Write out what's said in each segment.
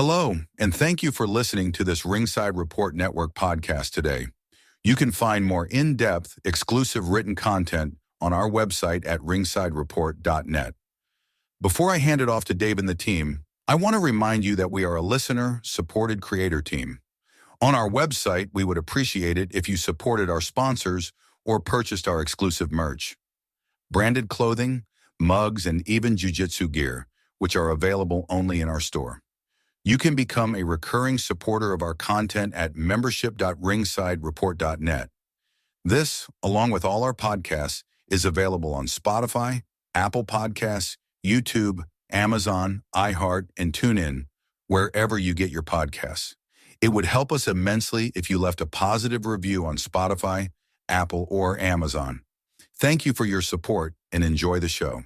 Hello, and thank you for listening to this Ringside Report Network podcast today. You can find more in-depth, exclusive written content on our website at ringsidereport.net. Before I hand it off to Dave and the team, I want to remind you that we are a listener-supported creator team. On our website, we would appreciate it if you supported our sponsors or purchased our exclusive merch. Branded clothing, mugs, and even jiu-jitsu gear, which are available only in our store. You can become a recurring supporter of our content at membership.ringsidereport.net. This, along with all our podcasts, is available on Spotify, Apple Podcasts, YouTube, Amazon, iHeart, and TuneIn, wherever you get your podcasts. It would help us immensely if you left a positive review on Spotify, Apple, or Amazon. Thank you for your support and enjoy the show.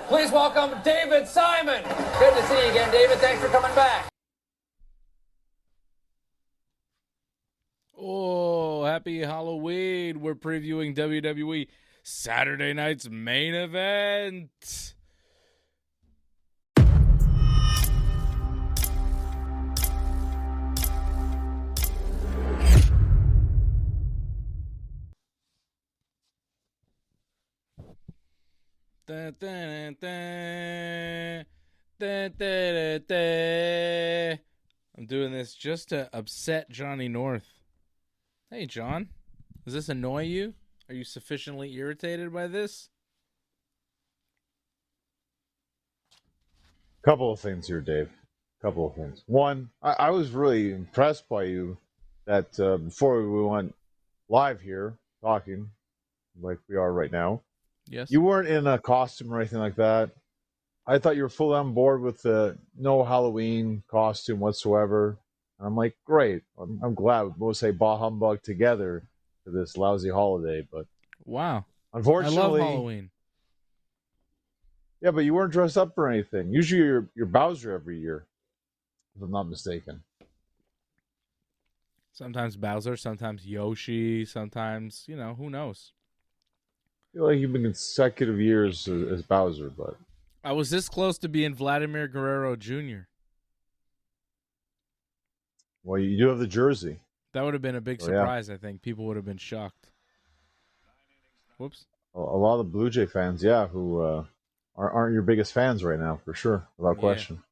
Please welcome David Simon. Good to see you again, David. Thanks for coming back. Oh, happy Halloween. We're previewing WWE Saturday night's main event. Dun, dun, dun, dun, dun, dun, dun. I'm doing this just to upset Johnny North. Hey, John. Does this annoy you? Are you sufficiently irritated by this? Couple of things here, Dave. Couple of things. One, I was really impressed by you that before we went live here talking like we are right now, Yes. you weren't in a costume or anything like that. I thought you were fully on board with the no Halloween costume whatsoever. And I'm like, great. I'm glad we'll say bah humbug together for this lousy holiday. But Wow. unfortunately, I love Halloween. Yeah, but you weren't dressed up for anything. Usually you're Bowser every year, if I'm not mistaken. Sometimes Bowser, sometimes Yoshi, sometimes, who knows? I feel like you've been consecutive years as Bowser, but I was this close to being Vladimir Guerrero Jr. well, you do have the jersey. That would have been a big surprise, I think. People would have been shocked. Whoops. A lot of the Blue Jay fans, who aren't your biggest fans right now, for sure, without question.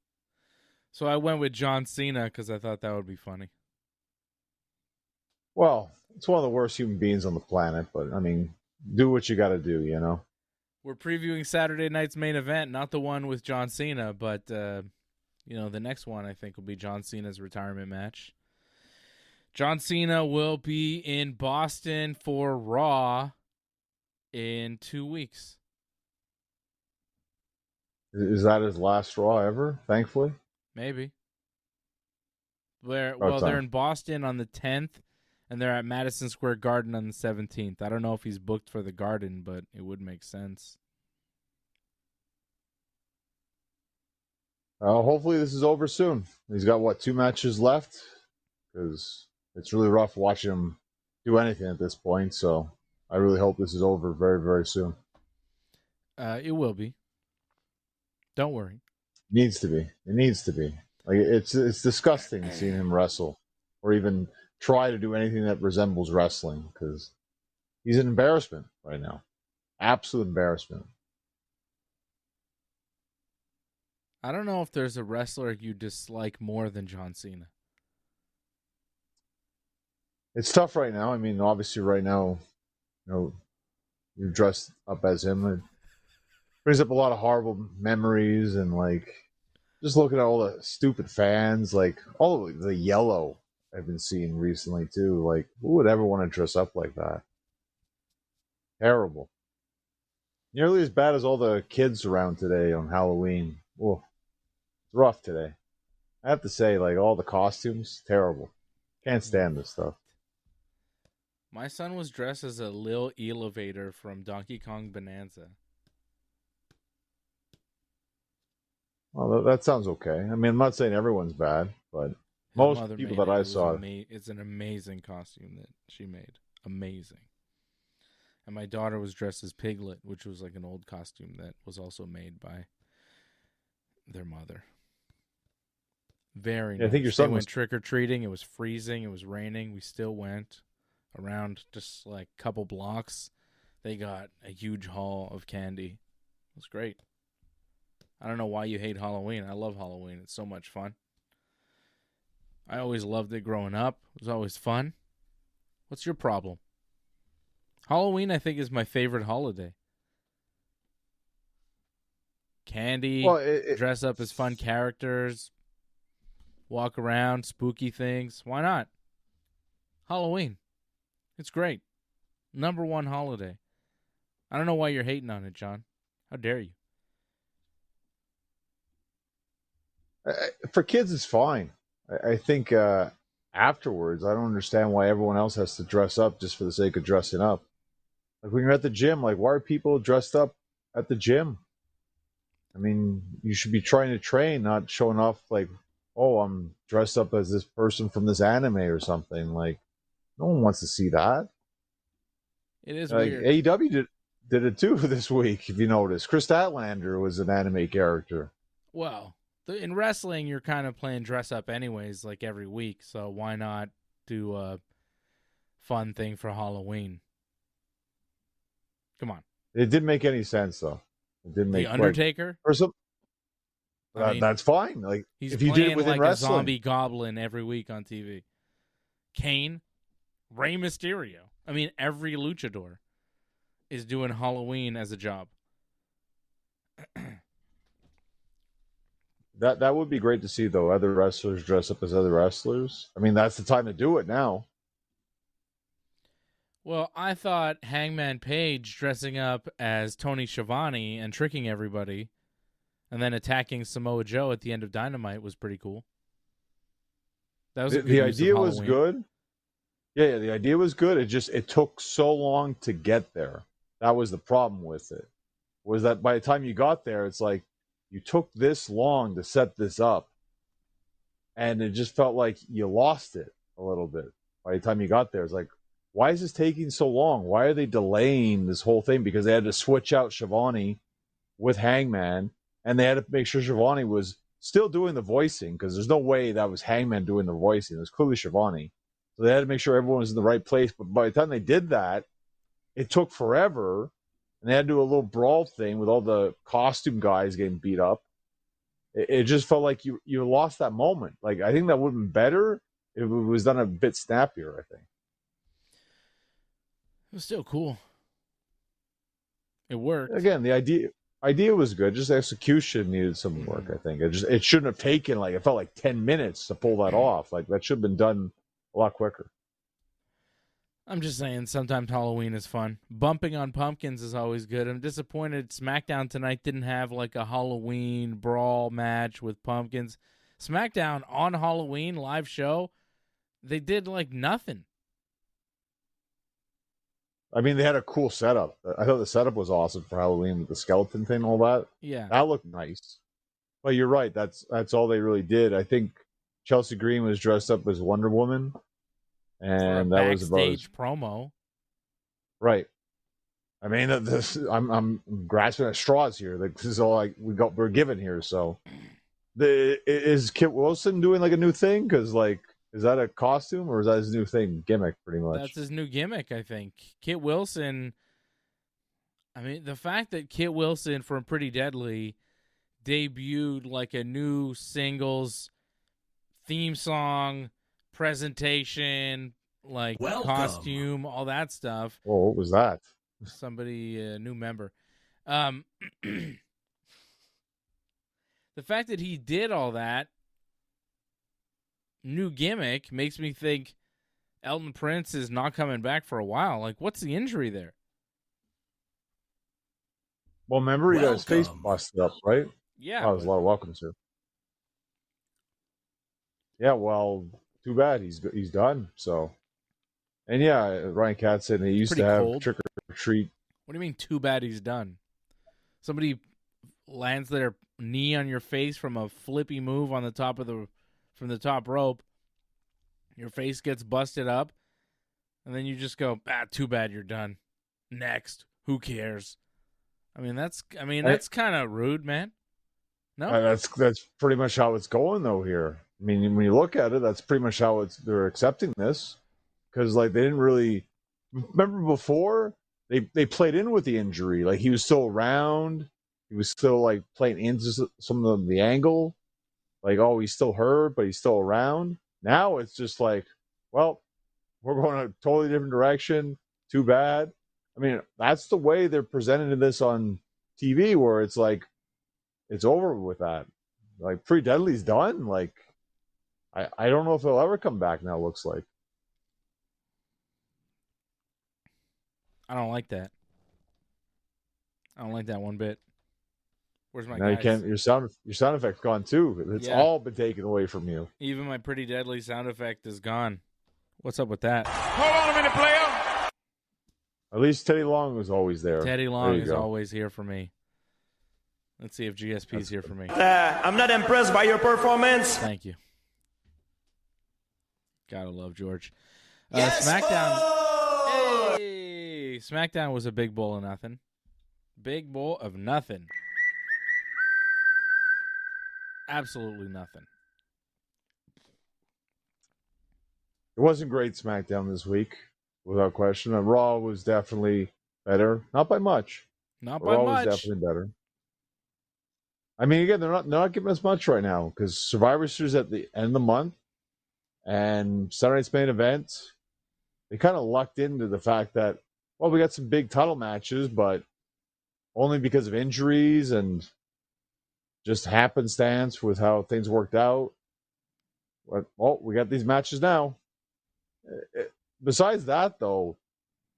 So I went with John Cena because I thought that would be funny. Well, it's one of the worst human beings on the planet, but, I mean, do what you got to do, you know? We're previewing Saturday night's main event, not the one with John Cena, but, the next one I think will be John Cena's retirement match. John Cena will be in Boston for Raw in 2 weeks. Is that his last Raw ever, thankfully? Maybe. They're in Boston on the 10th, and they're at Madison Square Garden on the 17th. I don't know if he's booked for the Garden, but it would make sense. Hopefully this is over soon. He's got, 2 matches left? Because it's really rough watching him do anything at this point, so I really hope this is over very, very soon. It will be. Don't worry. It needs to be. It needs to be. Like it's disgusting seeing him wrestle or even try to do anything that resembles wrestling because he's an embarrassment right now. Absolute embarrassment. I don't know if there's a wrestler you dislike more than John Cena. It's tough right now. I mean, obviously right now, you're dressed up as him. It brings up a lot of horrible memories and just looking at all the stupid fans, all of the yellow I've been seeing recently too. Who would ever want to dress up like that? Terrible. Nearly as bad as all the kids around today on Halloween. Oh, it's rough today. I have to say, all the costumes, terrible. Can't stand this stuff. My son was dressed as a Lil Elevator from Donkey Kong Bonanza. Well, that sounds okay. I mean, I'm not saying everyone's bad, but most people that I saw... It's an amazing costume that she made. Amazing. And my daughter was dressed as Piglet, which was like an old costume that was also made by their mother. Very Yeah, I nice. think your They son went was. trick-or-treating. It was freezing. It was raining. We still went around just like a couple blocks. They got a huge haul of candy. It was great. I don't know why you hate Halloween. I love Halloween. It's so much fun. I always loved it growing up. It was always fun. What's your problem? Halloween, I think, is my favorite holiday. Candy, Well, dress up as fun characters, walk around, spooky things. Why not? Halloween. It's great. Number one holiday. I don't know why you're hating on it, John. How dare you? for kids, it's fine. I think afterwards, I don't understand why everyone else has to dress up just for the sake of dressing up. Like when you're at the gym, like why are people dressed up at the gym? I mean, you should be trying to train, not showing off like, oh, I'm dressed up as this person from this anime or something. Like, no one wants to see that. It is Like weird. AEW did it too this week, if you notice. Chris Statlander was an anime character. Well, in wrestling, you're kind of playing dress up anyways, like every week. So why not do a fun thing for Halloween? Come on. It didn't make any sense though. It didn't make The Undertaker? or some. I mean, that's fine. Like he's if you playing did it within like wrestling, a zombie goblin every week on TV. Kane, Rey Mysterio. I mean, every luchador is doing Halloween as a job. that would be great to see though. Other wrestlers dress up as other wrestlers. I mean, that's the time to do it now. Well, I thought Hangman Page dressing up as Tony Schiavone and tricking everybody and then attacking Samoa Joe at the end of Dynamite was pretty cool. That was The idea was good. Yeah, the idea was good. It took so long to get there. That was the problem with it. Was that by the time you got there, it's like you took this long to set this up, and it just felt like you lost it a little bit by the time you got there. It's like, why is this taking so long? Why are they delaying this whole thing? Because they had to switch out Schiavone with Hangman, and they had to make sure Schiavone was still doing the voicing, because there's no way that was Hangman doing the voicing. It was clearly Schiavone. So they had to make sure everyone was in the right place. But by the time they did that, it took forever, and they had to do a little brawl thing with all the costume guys getting beat up. It just felt like you lost that moment. Like, I think that would have been better if it was done a bit snappier, I think. It was still cool. It worked. Again, the idea was good. Just execution needed some work, I think. It shouldn't have taken, like, it felt like 10 minutes to pull that off. Like, that should have been done a lot quicker. I'm just saying, sometimes Halloween is fun. Bumping on pumpkins is always good. I'm disappointed SmackDown tonight didn't have like a Halloween brawl match with pumpkins. SmackDown on Halloween live show, they did like nothing. I mean, they had a cool setup. I thought the setup was awesome for Halloween with the skeleton thing and all that. Yeah. That looked nice. But you're right. That's all they really did. I think Chelsea Green was dressed up as Wonder Woman. And that was about backstage promo. Right. I mean, I'm grasping at straws here. Like, this is all we're given here. So, is Kit Wilson doing like a new thing? Because is that a costume or is that his new gimmick? Pretty much. That's his new gimmick, I think. Kit Wilson. I mean, the fact that Kit Wilson from Pretty Deadly debuted like a new singles theme song, presentation, like costume, all that stuff. Oh, what was that? Somebody, a new member. The fact that he did all that new gimmick makes me think Elton Prince is not coming back for a while. Like, what's the injury there? Well, remember he got his face busted up, right? Yeah. Oh, there's a lot of welcomes here. Yeah, well, too bad he's done. So, and yeah, Ryan Katz said he used to have trick or treat. What do you mean? Too bad he's done. Somebody lands their knee on your face from a flippy move on the top of from the top rope. Your face gets busted up, and then you just go, too bad you're done. Next, who cares? I mean, that's kind of rude, man. No, that's pretty much how it's going though here. I mean, when you look at it, that's pretty much how they're accepting this. Because, like, they didn't really... Remember before? They played in with the injury. Like, he was still around. He was still, like, playing into some of the angle. Like, oh, he's still hurt, but he's still around. Now it's just like, well, we're going a totally different direction. Too bad. I mean, that's the way they're presenting this on TV, where it's like, it's over with that. Like, Pretty Deadly's done. Like, I don't know if he'll ever come back now, looks like. I don't like that. I don't like that one bit. Where's my now guys? You can't. Your sound effect's gone too. It's all been taken away from you. Even my Pretty Deadly sound effect is gone. What's up with that? Hold on a minute, player. At least Teddy Long was always there. Teddy Long is always here for me. Let's see if GSP's here for me. I'm not impressed by your performance. Thank you. Gotta love George. SmackDown. Hey! SmackDown was a big bowl of nothing. Big bowl of nothing. Absolutely nothing. It wasn't great SmackDown this week, without question. Raw was definitely better. Not by much. Raw was definitely better. I mean, again, they're not giving us much right now because Survivor Series at the end of the month and Saturday Night's Main Event, they kind of lucked into the fact that, well, we got some big title matches, but only because of injuries and just happenstance with how things worked out. But, well, we got these matches now. Besides that, though,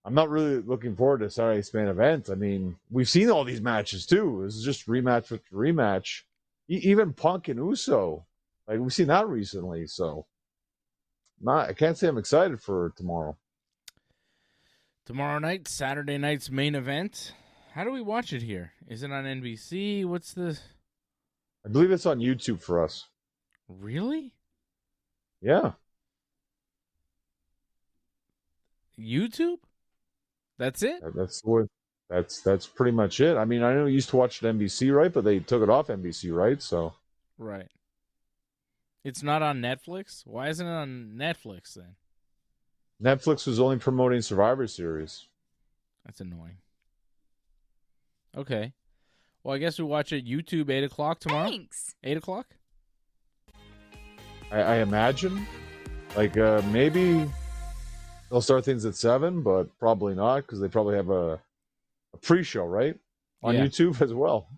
I'm not really looking forward to Saturday's Main Event. I mean, we've seen all these matches, too. This is just rematch with rematch. Even Punk and Uso. Like, we've seen that recently, so... I can't say I'm excited for tomorrow. Tomorrow night, Saturday night's Main Event. How do we watch it here? Is it on NBC? What's the... I believe it's on YouTube for us. Really? Yeah. YouTube? That's it? That's pretty much it. I mean, I know you used to watch it NBC, right? But they took it off NBC, right? So... Right. It's not on Netflix? Why isn't it on Netflix then? Netflix was only promoting Survivor Series. That's annoying. Okay. Well, I guess we watch it YouTube 8 o'clock tomorrow. Thanks. 8 o'clock? I imagine. Like, maybe they'll start things at 7, but probably not because they probably have a pre-show, right? On YouTube as well.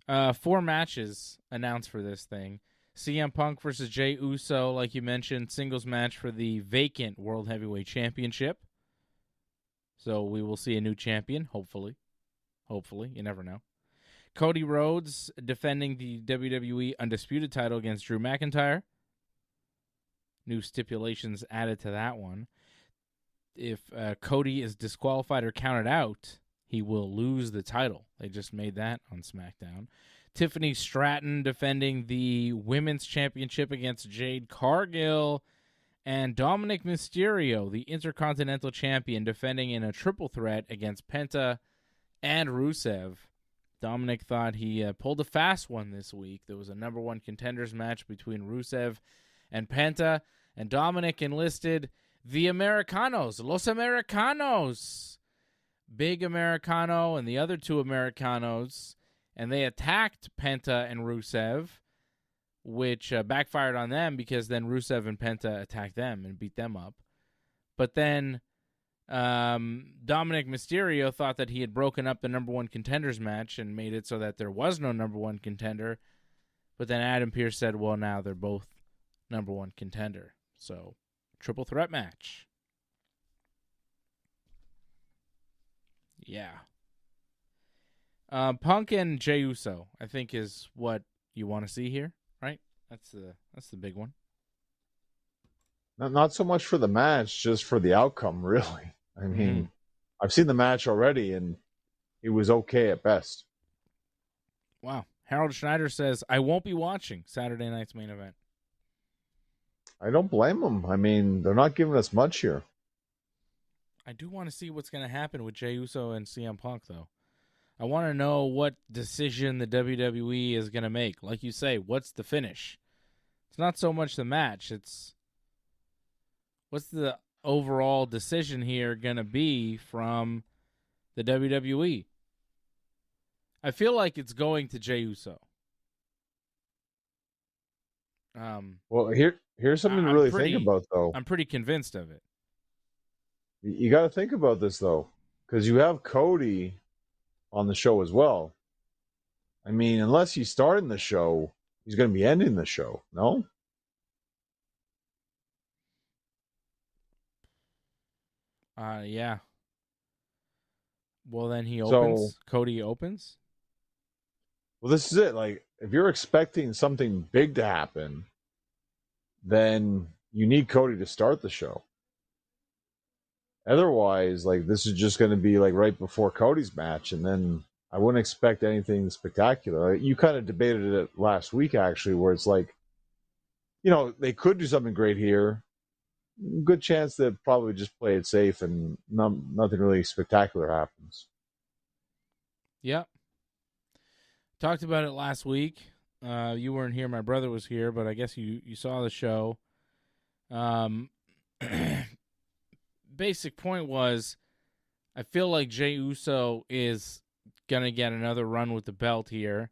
4 matches announced for this thing. CM Punk versus Jey Uso, like you mentioned, singles match for the vacant World Heavyweight Championship. So we will see a new champion, hopefully. Hopefully, you never know. Cody Rhodes defending the WWE Undisputed title against Drew McIntyre. New stipulations added to that one. If Cody is disqualified or counted out, he will lose the title. They just made that on SmackDown. Tiffany Stratton defending the Women's Championship against Jade Cargill. And Dominik Mysterio, the Intercontinental Champion, defending in a triple threat against Penta and Rusev. Dominik thought he pulled a fast one this week. There was a number 1 contenders match between Rusev and Penta. And Dominik enlisted the Americanos, Los Americanos. Big Americano and the other 2 Americanos. And they attacked Penta and Rusev, which backfired on them because then Rusev and Penta attacked them and beat them up. But then Dominik Mysterio thought that he had broken up the number 1 contenders match and made it so that there was no number 1 contender. But then Adam Pearce said, well, now they're both number 1 contender. So, triple threat match. Yeah. Punk and Jey Uso, I think, is what you want to see here, right? That's the big one. Not so much for the match, just for the outcome, really. I mean, I've seen the match already, and it was okay at best. Wow. Harold Schneider says, I won't be watching Saturday night's Main Event. I don't blame them. I mean, they're not giving us much here. I do want to see what's going to happen with Jey Uso and CM Punk, though. I want to know what decision the WWE is going to make. Like you say, what's the finish? It's not so much the match. It's what's the overall decision here going to be from the WWE? I feel like it's going to Jey Uso. Well, here's something to really think about, though. I'm pretty convinced of it. You got to think about this, though, because you have Cody on the show as well. I mean, unless he's starting the show, he's going to be ending the show, no? Yeah. Well, then he opens. So, Cody opens? Well, this is it. Like, if you're expecting something big to happen, then you need Cody to start the show. Otherwise, like, this is just going to be, like, right before Cody's match, and then I wouldn't expect anything spectacular. You kind of debated it last week, actually, where it's like, you know, they could do something great here. Good chance they'll probably just play it safe and nothing really spectacular happens. Yeah. Talked about it last week. You weren't here. My brother was here, but I guess you saw the show. Basic point was, I feel like Jey Uso is going to get another run with the belt here.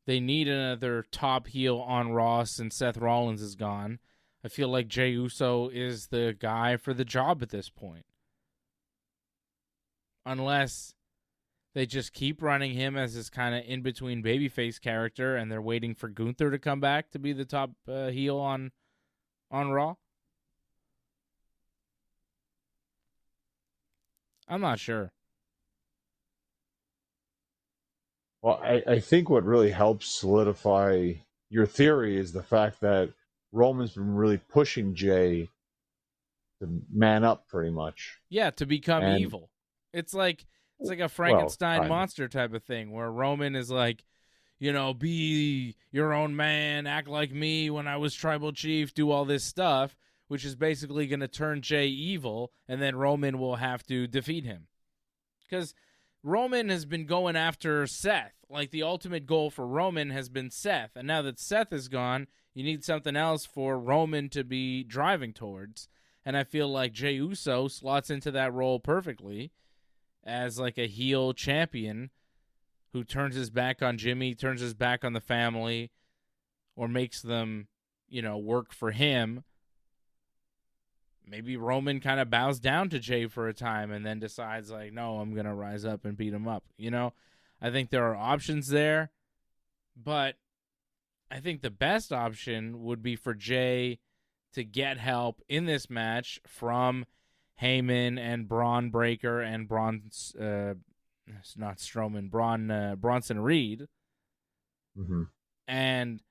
They need another top heel on Raw since Seth Rollins is gone. I feel like Jey Uso is the guy for the job at this point. Unless they just keep running him as this kind of in-between babyface character and they're waiting for Gunther to come back to be the top heel on Raw. I'm not sure. Well, I think what really helps solidify your theory is the fact that Roman's been really pushing Jey to man up pretty much. Yeah, to become evil. It's like a Frankenstein monster type of thing where Roman is like, you know, be your own man, act like me when I was tribal chief, do all this stuff, which is basically going to turn Jey evil, and then Roman will have to defeat him. Because Roman has been going after Seth. Like, the ultimate goal for Roman has been Seth. And now that Seth is gone, you need something else for Roman to be driving towards. And I feel like Jey Uso slots into that role perfectly as like a heel champion who turns his back on Jimmy, turns his back on the family, or makes them, you know, work for him. Maybe Roman kind of bows down to Jey for a time and then decides, like, no, I'm going to rise up and beat him up. You know, I think there are options there, but I think the best option would be for Jey to get help in this match from Heyman and Braun Breaker and Bronson Reed. Mm-hmm. And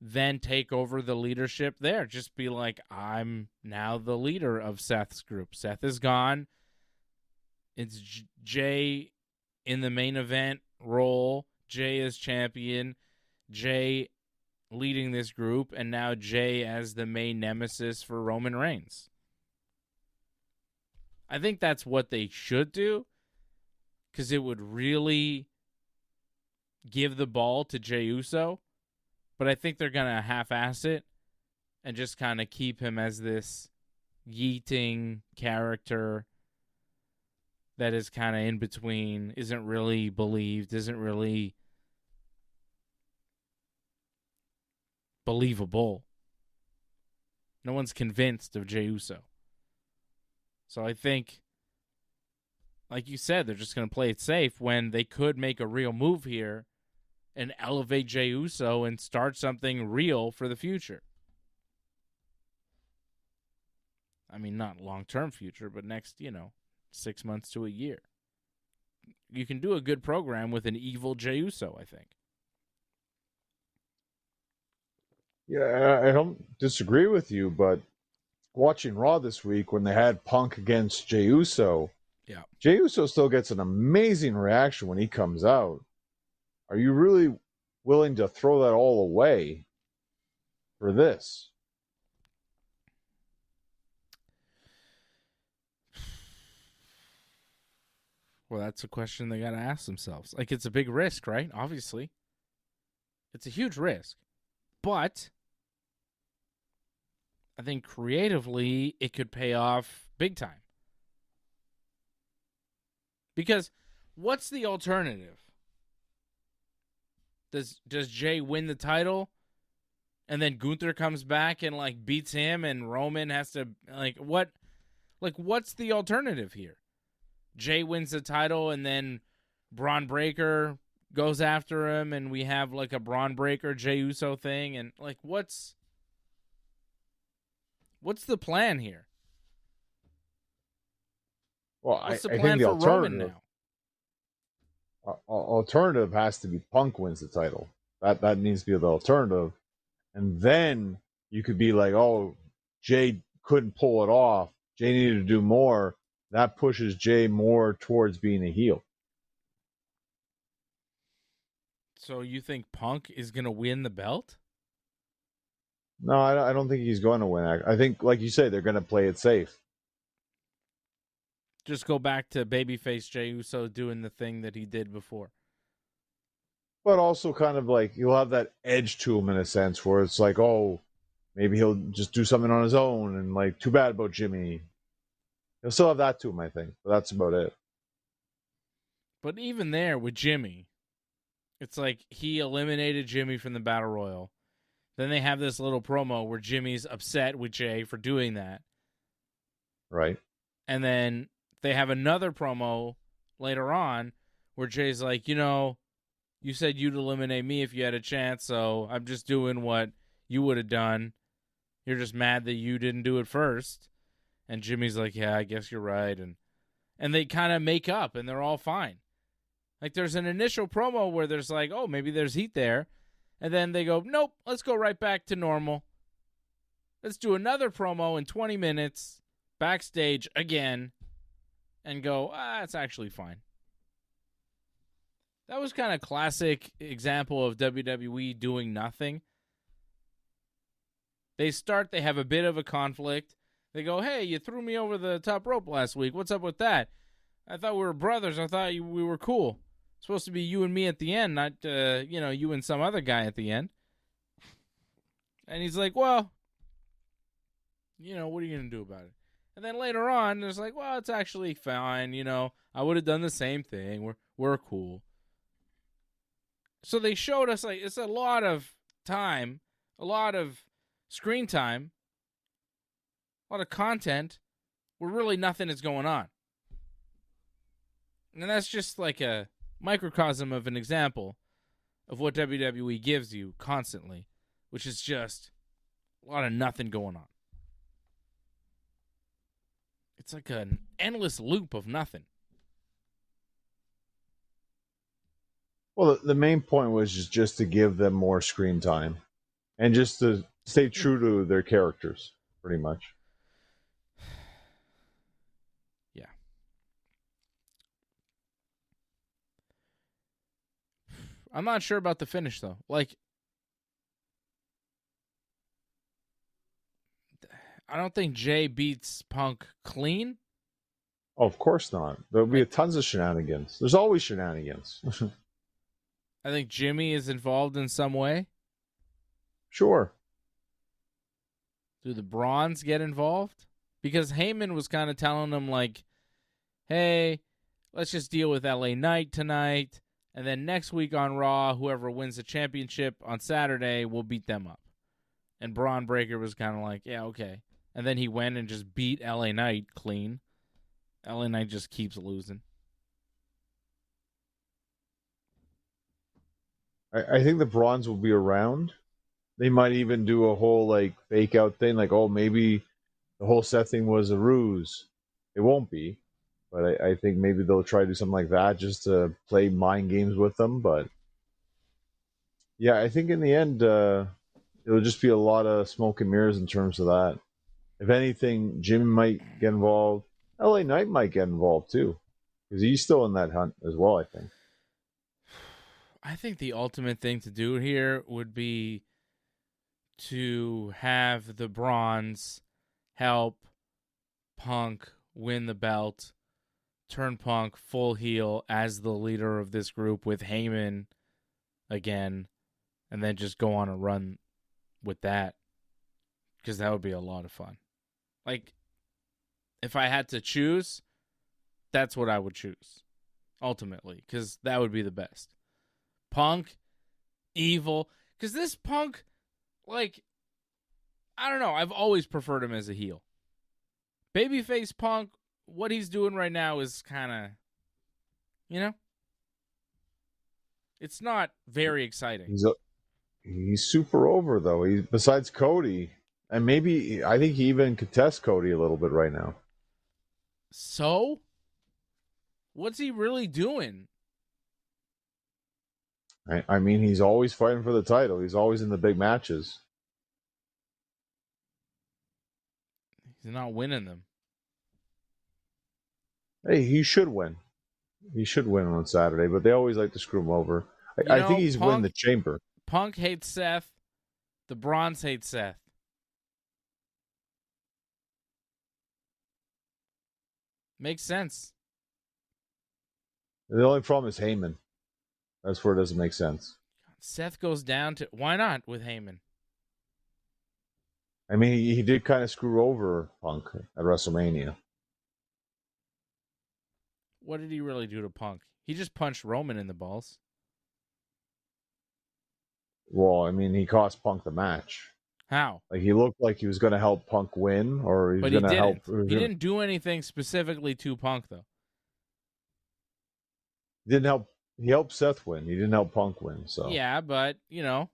then take over the leadership there. Just be like, I'm now the leader of Seth's group. Seth is gone. It's Jey in the main event role. Jey as champion. Jey leading this group. And now Jey as the main nemesis for Roman Reigns. I think that's what they should do. Because it would really give the ball to Jey Uso. But I think they're going to half-ass it and just kind of keep him as this yeeting character that is kind of in between, isn't really believed, isn't really believable. No one's convinced of Jey Uso. So I think, like you said, they're just going to play it safe when they could make a real move here and elevate Jey Uso and start something real for the future. I mean, not long-term future, but next, 6 months to a year. You can do a good program with an evil Jey Uso, I think. Yeah, I don't disagree with you, but watching Raw this week when they had Punk against Jey Uso, Jey Uso still gets an amazing reaction when he comes out. Are you really willing to throw that all away for this? Well, that's a question they got to ask themselves. Like, it's a big risk, right? Obviously. It's a huge risk. But I think creatively it could pay off big time. Because what's the alternative? Does Jey win the title and then Gunther comes back and like beats him and Roman has to what's the alternative here? Jey wins the title and then Braun Breaker goes after him and we have like a Braun Breaker Jey Uso thing and like what's the plan here? Well, What's the I plan think the for Roman now? Alternative has to be Punk wins the title. That needs to be the alternative. And then you could be like, oh, Jey couldn't pull it off. Jey needed to do more. That pushes Jey more towards being a heel. So you think Punk is going to win the belt? No, I don't think he's going to win. I think, like you say, they're going to play it safe. Just go back to babyface Jey Uso doing the thing that he did before. But also kind of like you'll have that edge to him in a sense where it's like, oh, maybe he'll just do something on his own and like, too bad about Jimmy. He'll still have that to him, I think. But that's about it. But even there with Jimmy, it's like he eliminated Jimmy from the Battle Royal. Then they have this little promo where Jimmy's upset with Jey for doing that. Right. And then they have another promo later on where Jay's like, you said you'd eliminate me if you had a chance, so I'm just doing what you would have done. You're just mad that you didn't do it first. And Jimmy's like, yeah, I guess you're right. And they kind of make up, and they're all fine. Like, there's an initial promo where there's like, oh, maybe there's heat there. And then they go, nope, let's go right back to normal. Let's do another promo in 20 minutes, backstage again, and go, it's actually fine. That was kind of classic example of WWE doing nothing. They have a bit of a conflict. They go, hey, you threw me over the top rope last week. What's up with that? I thought we were brothers. I thought we were cool. It's supposed to be you and me at the end, not, you and some other guy at the end. And he's like, well, what are you going to do about it? And then later on, there's like, well, it's actually fine. I would have done the same thing. We're cool. So they showed us, like, it's a lot of time, a lot of screen time, a lot of content where really nothing is going on. And that's just like a microcosm of an example of what WWE gives you constantly, which is just a lot of nothing going on. It's like an endless loop of nothing. Well, the main point was just to give them more screen time and just to stay true to their characters, pretty much. Yeah. I'm not sure about the finish, though. Like, I don't think Jey beats Punk clean. Oh, of course not. There'll be tons of shenanigans. There's always shenanigans. I think Jimmy is involved in some way. Sure. Do the Brawns get involved? Because Heyman was kind of telling them, like, hey, let's just deal with LA Knight tonight. And then next week on Raw, whoever wins the championship on Saturday will beat them up. And Braun Breaker was kind of like, yeah, okay. And then he went and just beat LA Knight clean. LA Knight just keeps losing. I think the Bronze will be around. They might even do a whole like fake out thing, like, oh, maybe the whole Seth thing was a ruse. It won't be, but I think maybe they'll try to do something like that just to play mind games with them. But yeah, I think in the end, it'll just be a lot of smoke and mirrors in terms of that. If anything, Jim might get involved. LA Knight might get involved too, because he's still in that hunt as well, I think. I think the ultimate thing to do here would be to have the Bronze help Punk win the belt, turn Punk full heel as the leader of this group with Heyman again, and then just go on a run with that. because that would be a lot of fun. Like, if I had to choose, that's what I would choose, ultimately, because that would be the best. Punk, evil, because this Punk, like, I don't know, I've always preferred him as a heel. Babyface Punk, what he's doing right now is kind of, it's not very exciting. He's super over, though. Besides Cody, and maybe I think he even contests Cody a little bit right now. So, what's he really doing? I mean, he's always fighting for the title. He's always in the big matches. He's not winning them. Hey, he should win. He should win on Saturday, but they always like to screw him over. I think he's winning the chamber. Punk hates Seth. The Bronze hates Seth. Makes sense. The only problem is Heyman. That's where it doesn't make sense. Seth goes down to... Why not with Heyman? I mean, he did kind of screw over Punk at WrestleMania. What did he really do to Punk? He just punched Roman in the balls. Well, I mean, he cost Punk the match. How? Like, he looked like he was going to help Punk win, or he was going to help... He didn't do anything specifically to Punk, though. He didn't help... He helped Seth win. He didn't help Punk win, so... Yeah, but, you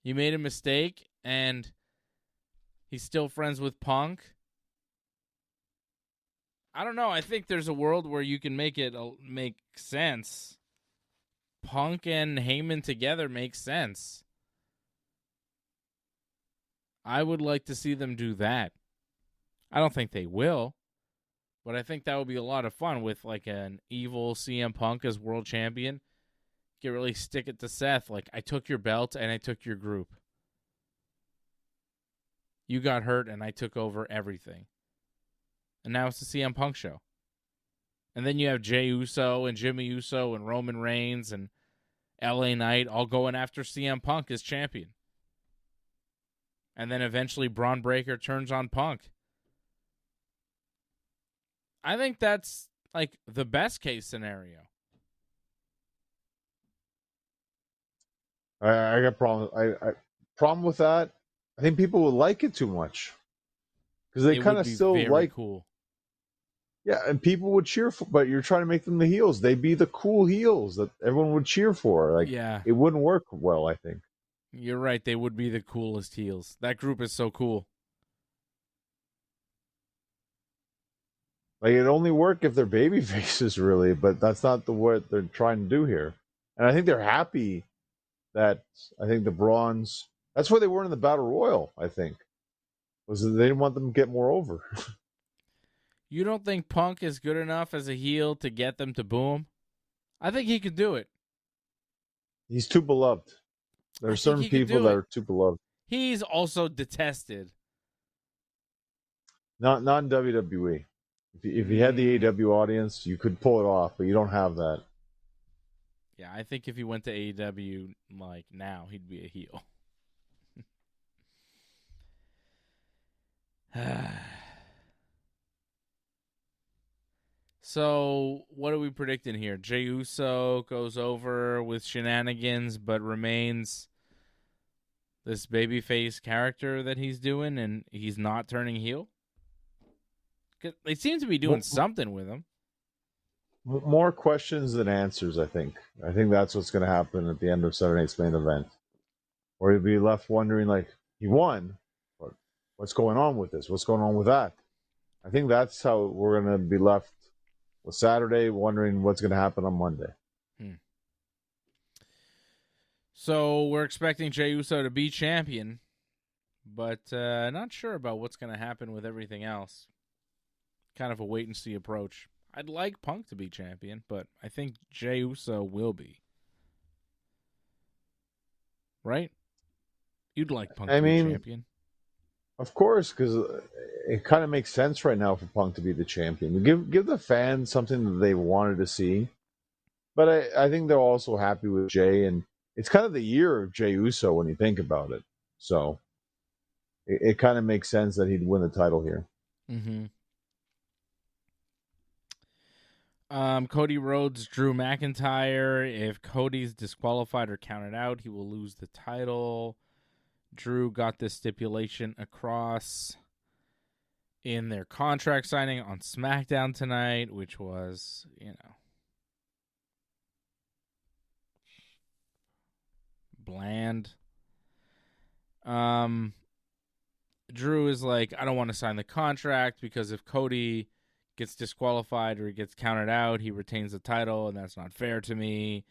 made a mistake, and he's still friends with Punk. I don't know. I think there's a world where you can make it make sense. Punk and Heyman together makes sense. I would like to see them do that. I don't think they will, but I think that would be a lot of fun with like an evil CM Punk as world champion. You can really stick it to Seth. Like, I took your belt and I took your group. You got hurt and I took over everything. And now it's the CM Punk show. And then you have Jey Uso and Jimmy Uso and Roman Reigns and LA Knight all going after CM Punk as champion. And then eventually Braun Breaker turns on Punk. I think that's like the best case scenario. I got problem. I problem with that. I think people would like it too much because they kind of still like. Cool. Yeah, and people would cheer for, but you're trying to make them the heels. They'd be the cool heels that everyone would cheer for. Like, yeah, it wouldn't work well, I think. You're right. They would be the coolest heels. That group is so cool. Like, it'd only work if they're baby faces, really, but that's not what they're trying to do here. And I think they're happy that I think the Bronze. That's why they weren't in the Battle Royal. I think was that they didn't want them to get more over. You don't think Punk is good enough as a heel to get them to boo him? I think he could do it. He's too beloved. There are certain people that are too beloved. He's also detested. Not in WWE. If you had the AEW audience, you could pull it off, but you don't have that. Yeah, I think if he went to AEW like now, he'd be a heel. So, what are we predicting here? Jey Uso goes over with shenanigans, but remains this babyface character that he's doing, and he's not turning heel? 'Cause they seem to be doing something with him. More questions than answers, I think. I think that's what's going to happen at the end of Saturday Night's main event. Or you'll be left wondering, like, he won, but what's going on with this? What's going on with that? I think that's how we're going to be left with Saturday, wondering what's going to happen on Monday. So we're expecting Jey Uso to be champion, but not sure about what's going to happen with everything else. Kind of a wait-and-see approach. I'd like Punk to be champion, but I think Jey Uso will be. Right? You'd like Punk to be champion. Of course, because it kind of makes sense right now for Punk to be the champion. Give the fans something that they wanted to see. But I think they're also happy with Jey, and it's kind of the year of Jey Uso when you think about it. So it kind of makes sense that he'd win the title here. Mm-hmm. Cody Rhodes, Drew McIntyre. If Cody's disqualified or counted out, he will lose the title. Drew got this stipulation across in their contract signing on SmackDown tonight, which was, bland. Drew is like, I don't want to sign the contract because if Cody gets disqualified or he gets counted out, he retains the title, and that's not fair to me.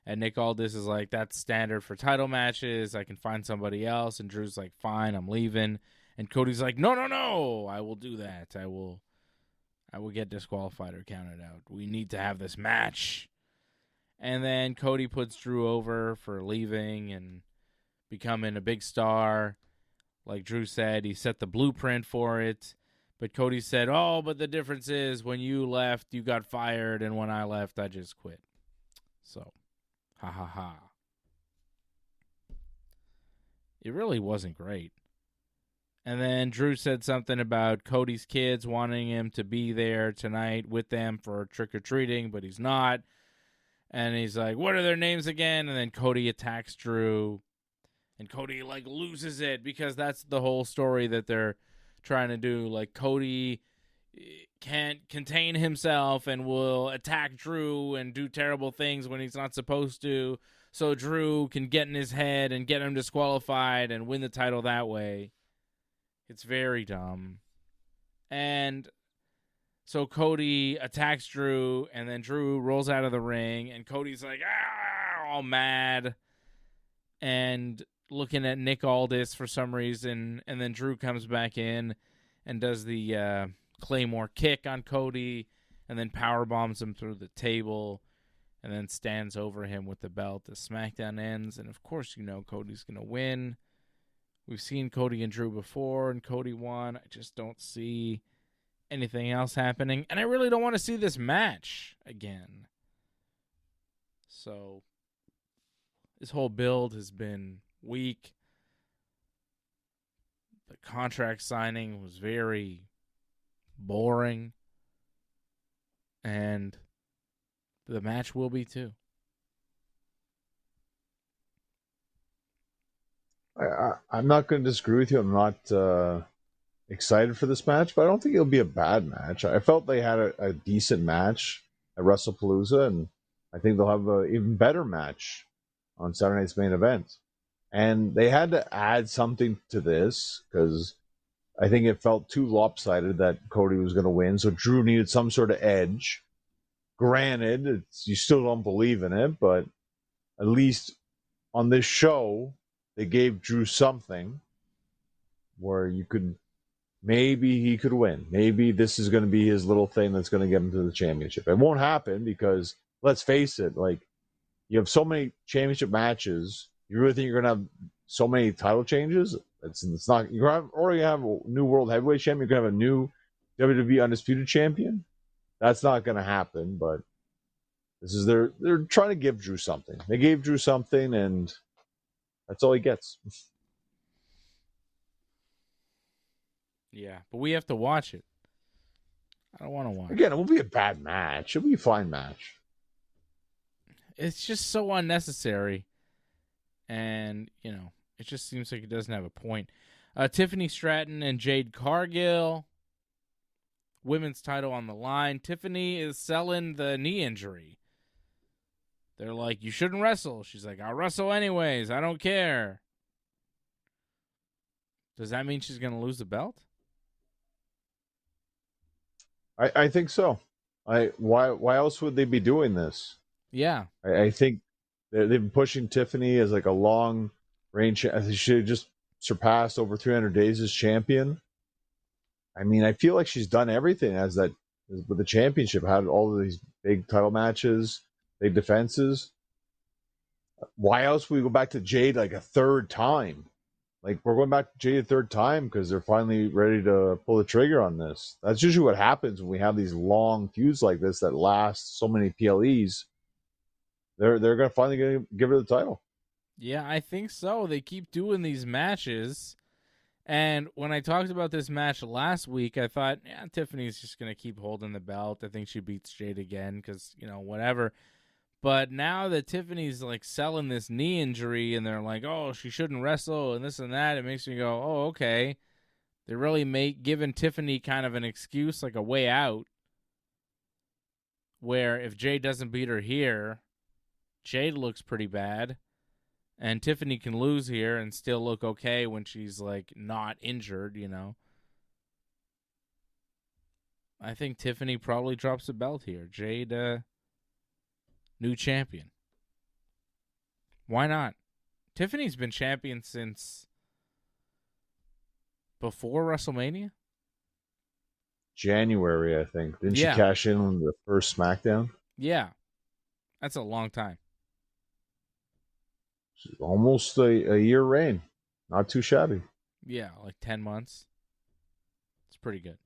And Nick Aldis is like, that's standard for title matches. I can find somebody else. And Drew's like, fine, I'm leaving. And Cody's like, no, I will do that. I will get disqualified or counted out. We need to have this match. And then Cody puts Drew over for leaving and becoming a big star. Like Drew said, he set the blueprint for it. But Cody said, but the difference is when you left, you got fired, and when I left, I just quit. So, ha ha ha. It really wasn't great. And then Drew said something about Cody's kids wanting him to be there tonight with them for trick-or-treating, but he's not. And he's like, what are their names again? And then Cody attacks Drew. And Cody, loses it because that's the whole story that they're trying to do. Like, Cody can't contain himself and will attack Drew and do terrible things when he's not supposed to, so Drew can get in his head and get him disqualified and win the title that way. It's very dumb. And so Cody attacks Drew, and then Drew rolls out of the ring, and Cody's like, all mad and looking at Nick Aldis for some reason, and then Drew comes back in and does the Claymore kick on Cody, and then power bombs him through the table, and then stands over him with the belt as SmackDown ends. And of course, Cody's going to win. We've seen Cody and Drew before, and Cody won. I just don't see anything else happening, and I really don't want to see this match again. So this whole build has been weak. The contract signing was very boring, and the match will be too. I'm not going to disagree with you. I'm not excited for this match, but I don't think it'll be a bad match. I felt they had a decent match at WrestlePalooza, and I think they'll have an even better match on Saturday night's main event. And they had to add something to this because I think it felt too lopsided that Cody was going to win. So Drew needed some sort of edge. Granted, you still don't believe in it, but at least on this show, they gave Drew something where maybe he could win. Maybe this is going to be his little thing that's going to get him to the championship. It won't happen because, let's face it, you have so many championship matches. You really think you're going to have so many title changes? It's not. You're already have a new world heavyweight champion. You're going to have a new WWE Undisputed champion. That's not going to happen. But this is they're trying to give Drew something. They gave Drew something, and that's all he gets. Yeah, but we have to watch it. I don't want to watch. Again, it won't be a bad match. It'll be a fine match. It's just so unnecessary. And, it just seems like it doesn't have a point. Tiffany Stratton and Jade Cargill. Women's title on the line. Tiffany is selling the knee injury. They're like, you shouldn't wrestle. She's like, I'll wrestle anyways. I don't care. Does that mean she's going to lose the belt? I think so. Why else would they be doing this? Yeah. I think they've been pushing Tiffany as a long range. She should have just surpassed over 300 days as champion. I mean, I feel like she's done everything with the championship. Had all of these big title matches, big defenses. Why else would we go back to Jade a third time? We're going back to Jade a third time because they're finally ready to pull the trigger on this. That's usually what happens when we have these long feuds like this that last so many PLEs. They're going to finally give her the title. Yeah, I think so. They keep doing these matches, And when I talked about this match last week, I thought, yeah, Tiffany's just going to keep holding the belt. I think she beats Jade again because, whatever. But now that Tiffany's like selling this knee injury and they're like, oh, she shouldn't wrestle and this and that, it makes me go, oh, okay. They're really giving Tiffany kind of an excuse, like a way out, where if Jade doesn't beat her here, Jade looks pretty bad. And Tiffany can lose here and still look okay when she's, like, not injured, I think Tiffany probably drops the belt here. Jade, new champion. Why not? Tiffany's been champion since before WrestleMania? January, I think. Didn't she cash in on the first SmackDown? Yeah. That's a long time. Almost a year reign. Not too shabby. Yeah, like 10 months. It's pretty good.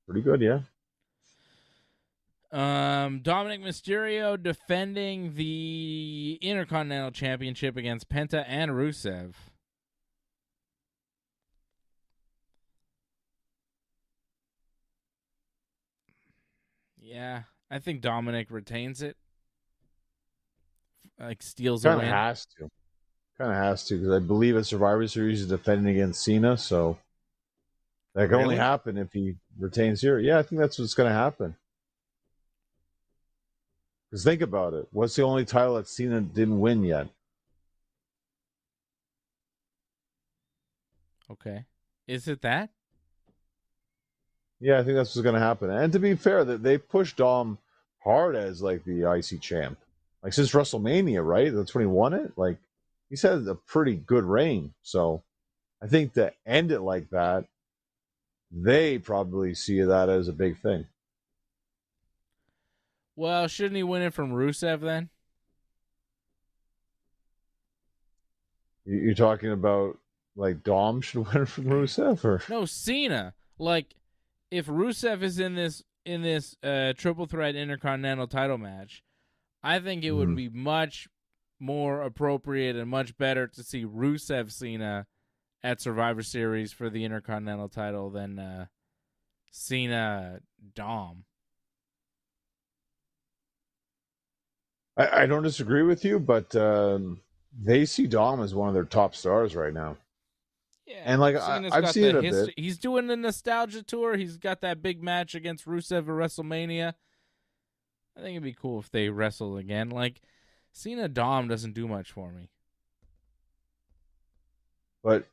Pretty good, yeah. Dominik Mysterio defending the Intercontinental Championship against Penta and Rusev. Yeah, I think Dominik retains it. Like, steals a win. Kind of has to, because I believe at Survivor Series he's defending against Cena, so that can only happen if he retains here. Yeah, I think that's what's going to happen. Because think about it. What's the only title that Cena didn't win yet? Okay. Is it that? Yeah, I think that's what's going to happen. And to be fair, they pushed Dom hard as like the IC champ. Like since WrestleMania, right? That's when he won it. Like he's had a pretty good reign. So I think to end it like that, they probably see that as a big thing. Well, shouldn't he win it from Rusev then? You're talking about like Dom should win it from Rusev, or no, Cena. Like if Rusev is in this triple threat Intercontinental title match, I think it would be much more appropriate and much better to see Rusev Cena at Survivor Series for the Intercontinental title than Cena Dom. I don't disagree with you, but they see Dom as one of their top stars right now. Yeah, and like I've seen it a bit. He's doing the nostalgia tour. He's got that big match against Rusev at WrestleMania. I think it'd be cool if they wrestle again. Like Cena Dom doesn't do much for me. But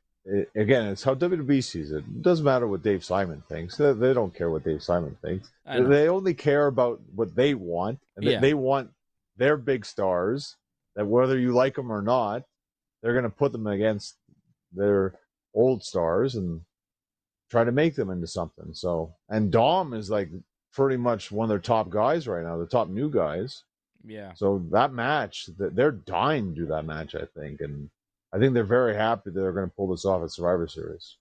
again, it's how WWE sees it. It doesn't matter what Dave Simon thinks. They don't care what Dave Simon thinks. They only care about what they want. And they want their big stars, that whether you like them or not, they're going to put them against their old stars and try to make them into something. So, and Dom is like pretty much one of their top guys right now, the top new guys. Yeah. So that match, they're dying to do that match, I think. And I think they're very happy that they're going to pull this off at Survivor Series.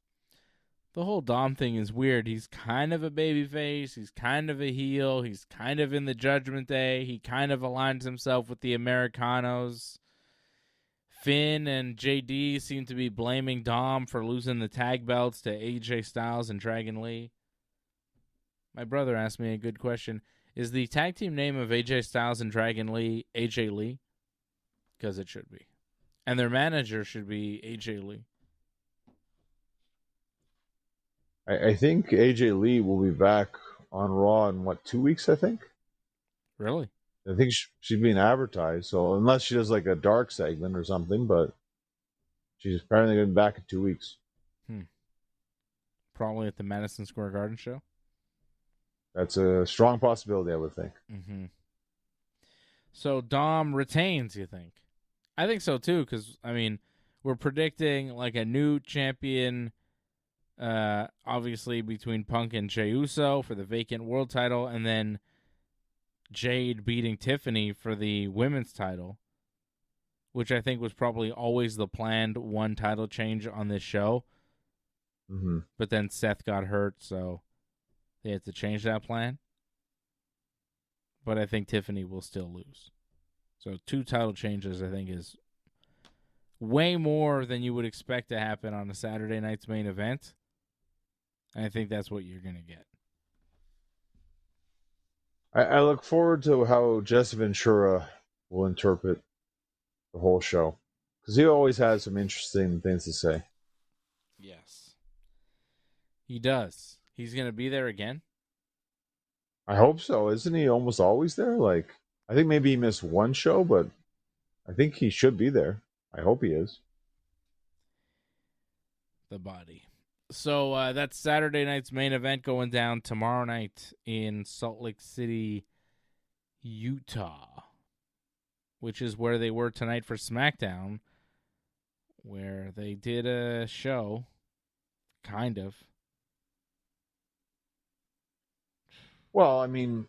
The whole Dom thing is weird. He's kind of a babyface. He's kind of a heel. He's kind of in the Judgment Day. He kind of aligns himself with the Americanos. Finn and JD seem to be blaming Dom for losing the tag belts to AJ Styles and Dragon Lee. My brother asked me a good question. Is the tag team name of AJ Styles and Dragon Lee AJ Lee? Because it should be. And their manager should be AJ Lee. I think AJ Lee will be back on Raw in, 2 weeks, I think? Really? I think she's being advertised, so unless she does like a dark segment or something, but she's apparently going to be back in 2 weeks. Probably at the Madison Square Garden show? That's a strong possibility, I would think. Mm-hmm. So Dom retains, you think? I think so, too, because, I mean, we're predicting like a new champion, obviously between Punk and Jey Uso for the vacant world title, and then Jade beating Tiffany for the women's title, which I think was probably always the planned one title change on this show. Mm-hmm. But then Seth got hurt, so they had to change that plan. But I think Tiffany will still lose. So 2 title changes, I think, is Way more than you would expect to happen on a Saturday night's main event. And I think that's what you're going to get. I look forward to how Jesse Ventura will interpret the whole show. Because he always has some interesting things to say. Yes. He does. He's going to be there again? I hope so. Isn't he almost always there? Like, I think maybe he missed one show, but I think he should be there. I hope he is. The body. So that's Saturday night's main event going down tomorrow night in Salt Lake City, Utah, which is where they were tonight for SmackDown, where they did a show, kind of. Well, I mean,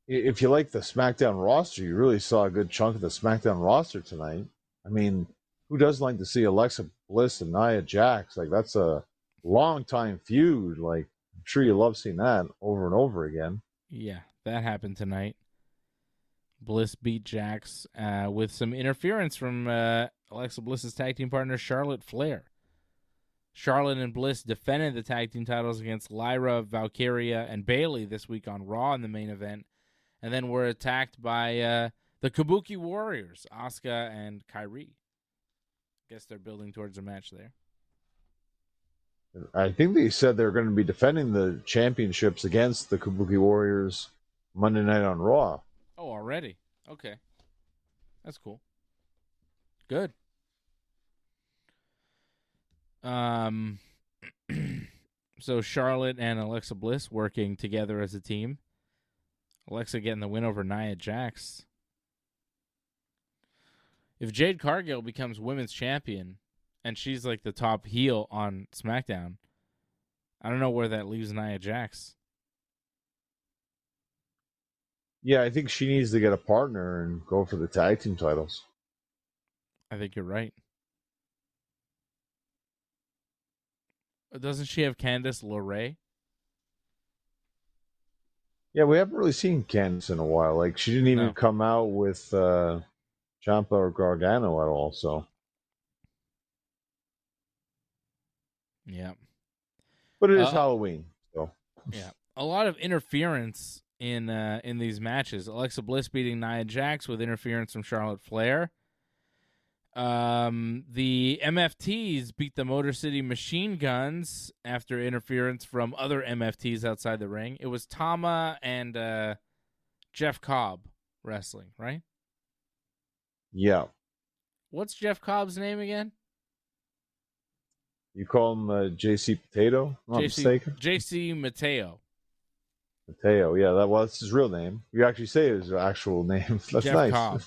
if you like the SmackDown roster, you really saw a good chunk of the SmackDown roster tonight. I mean, who doesn't like to see Alexa Bliss and Nia Jax? Like, that's a long-time feud. Like, I'm sure you love seeing that over and over again. Yeah, that happened tonight. Bliss beat Jax with some interference from Alexa Bliss's tag team partner, Charlotte Flair. Charlotte and Bliss defended the tag team titles against Lyra, Valkyria, and Bayley this week on Raw in the main event, and then were attacked by the Kabuki Warriors, Asuka and Kairi. Guess they're building towards a match there. I think they said they're going to be defending the championships against the Kabuki Warriors Monday night on Raw. Oh, already? Okay. That's cool. Good. So Charlotte and Alexa Bliss working together as a team. Alexa getting the win over Nia Jax. If Jade Cargill becomes women's champion and she's like the top heel on SmackDown, I don't know where that leaves Nia Jax. Yeah, I think she needs to get a partner and go for the tag team titles. I think you're right. Doesn't she have Candice LeRae? Yeah, we haven't really seen Candice in a while. Like, she didn't even come out with Ciampa or Gargano at all, so. Yeah. But it is Halloween, so. Yeah. A lot of interference in these matches. Alexa Bliss beating Nia Jax with interference from Charlotte Flair. The MFTs beat the Motor City Machine Guns after interference from other MFTs outside the ring. It was Tama and Jeff Cobb wrestling, right? Yeah. What's Jeff Cobb's name again? You call him JC Potato? I'm not mistaken. JC Mateo. Mateo, yeah, that's his real name. You actually say his actual name. That's Jeff nice. Cobb.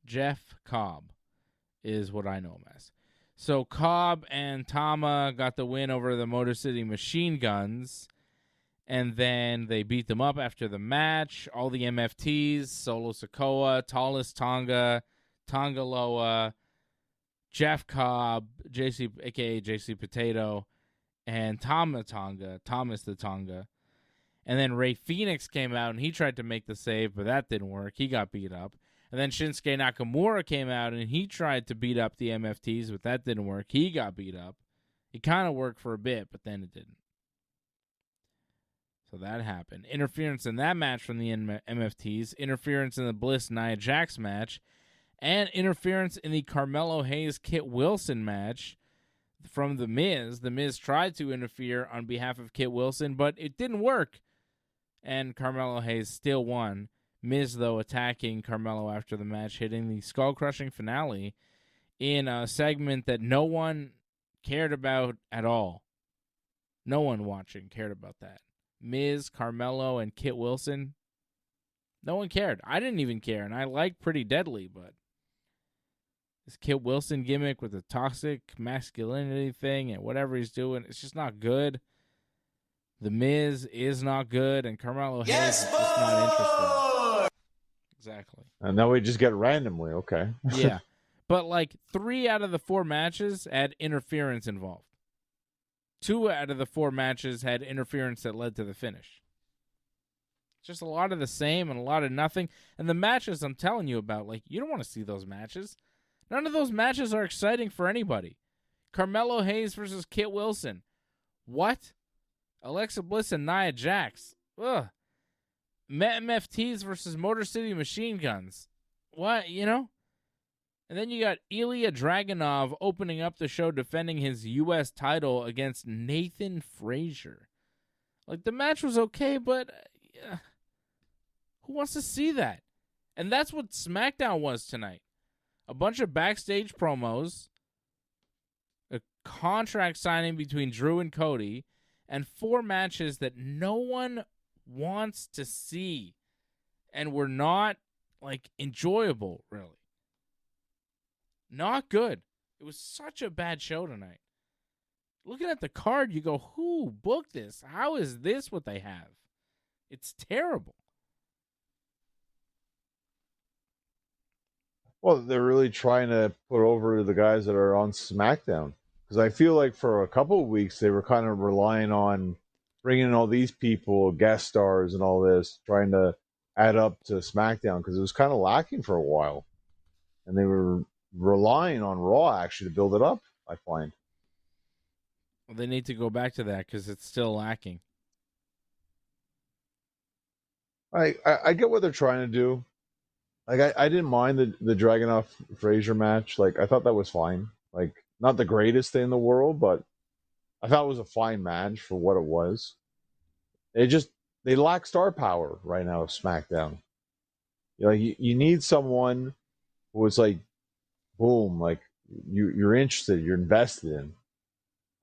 Jeff Cobb is what I know him as. So Cobb and Tama got the win over the Motor City Machine Guns, and then they beat them up after the match. All the MFTs, Solo Sikoa, Tallest Tonga, Tonga Loa, Jeff Cobb, JC, a.k.a. JC Potato, and Tama Tonga, Thomas the Tonga. And then Rey Fenix came out, and he tried to make the save, but that didn't work. He got beat up. And then Shinsuke Nakamura came out, and he tried to beat up the MFTs, but that didn't work. He got beat up. It kind of worked for a bit, but then it didn't. So that happened. Interference in that match from the MFTs, interference in the Bliss-Nia Jax match, and interference in the Carmelo Hayes-Kit Wilson match from The Miz. The Miz tried to interfere on behalf of Kit Wilson, but it didn't work. And Carmelo Hayes still won. Miz, though, attacking Carmelo after the match, hitting the skull-crushing finale in a segment that no one cared about at all. No one watching cared about that. Miz, Carmelo, and Kit Wilson, no one cared. I didn't even care, and I like Pretty Deadly, but this Kit Wilson gimmick with the toxic masculinity thing and whatever he's doing, it's just not good. The Miz is not good, and Carmelo Hayes is just not interesting. Exactly. And now we just get randomly, okay. Yeah. But like 3 out of the 4 matches had interference involved. 2 out of the 4 matches had interference that led to the finish. Just a lot of the same and a lot of nothing. And the matches I'm telling you about, like, you don't want to see those matches. None of those matches are exciting for anybody. Carmelo Hayes versus Kit Wilson. What? Alexa Bliss and Nia Jax. Ugh. MFTs versus Motor City Machine Guns. What, And then you got Ilya Dragunov opening up the show defending his U.S. title against Nathan Frazier. Like, the match was okay, but who wants to see that? And that's what SmackDown was tonight. A bunch of backstage promos, a contract signing between Drew and Cody, and 4 matches that no one wants to see and were not, enjoyable, really. Not good. It was such a bad show tonight. Looking at the card, you go, who booked this? How is this what they have? It's terrible. Well, they're really trying to put over the guys that are on SmackDown. Because I feel like for a couple of weeks, they were kind of relying on bringing in all these people, guest stars and all this, trying to add up to SmackDown because it was kind of lacking for a while. And they were relying on Raw, actually, to build it up, I find. Well, they need to go back to that because it's still lacking. I get what they're trying to do. I didn't mind the Dragunov Frazier match. I thought that was fine. Not the greatest thing in the world, but I thought it was a fine match for what it was. They lack star power right now of SmackDown. You need someone who is boom, you're interested, you're invested in.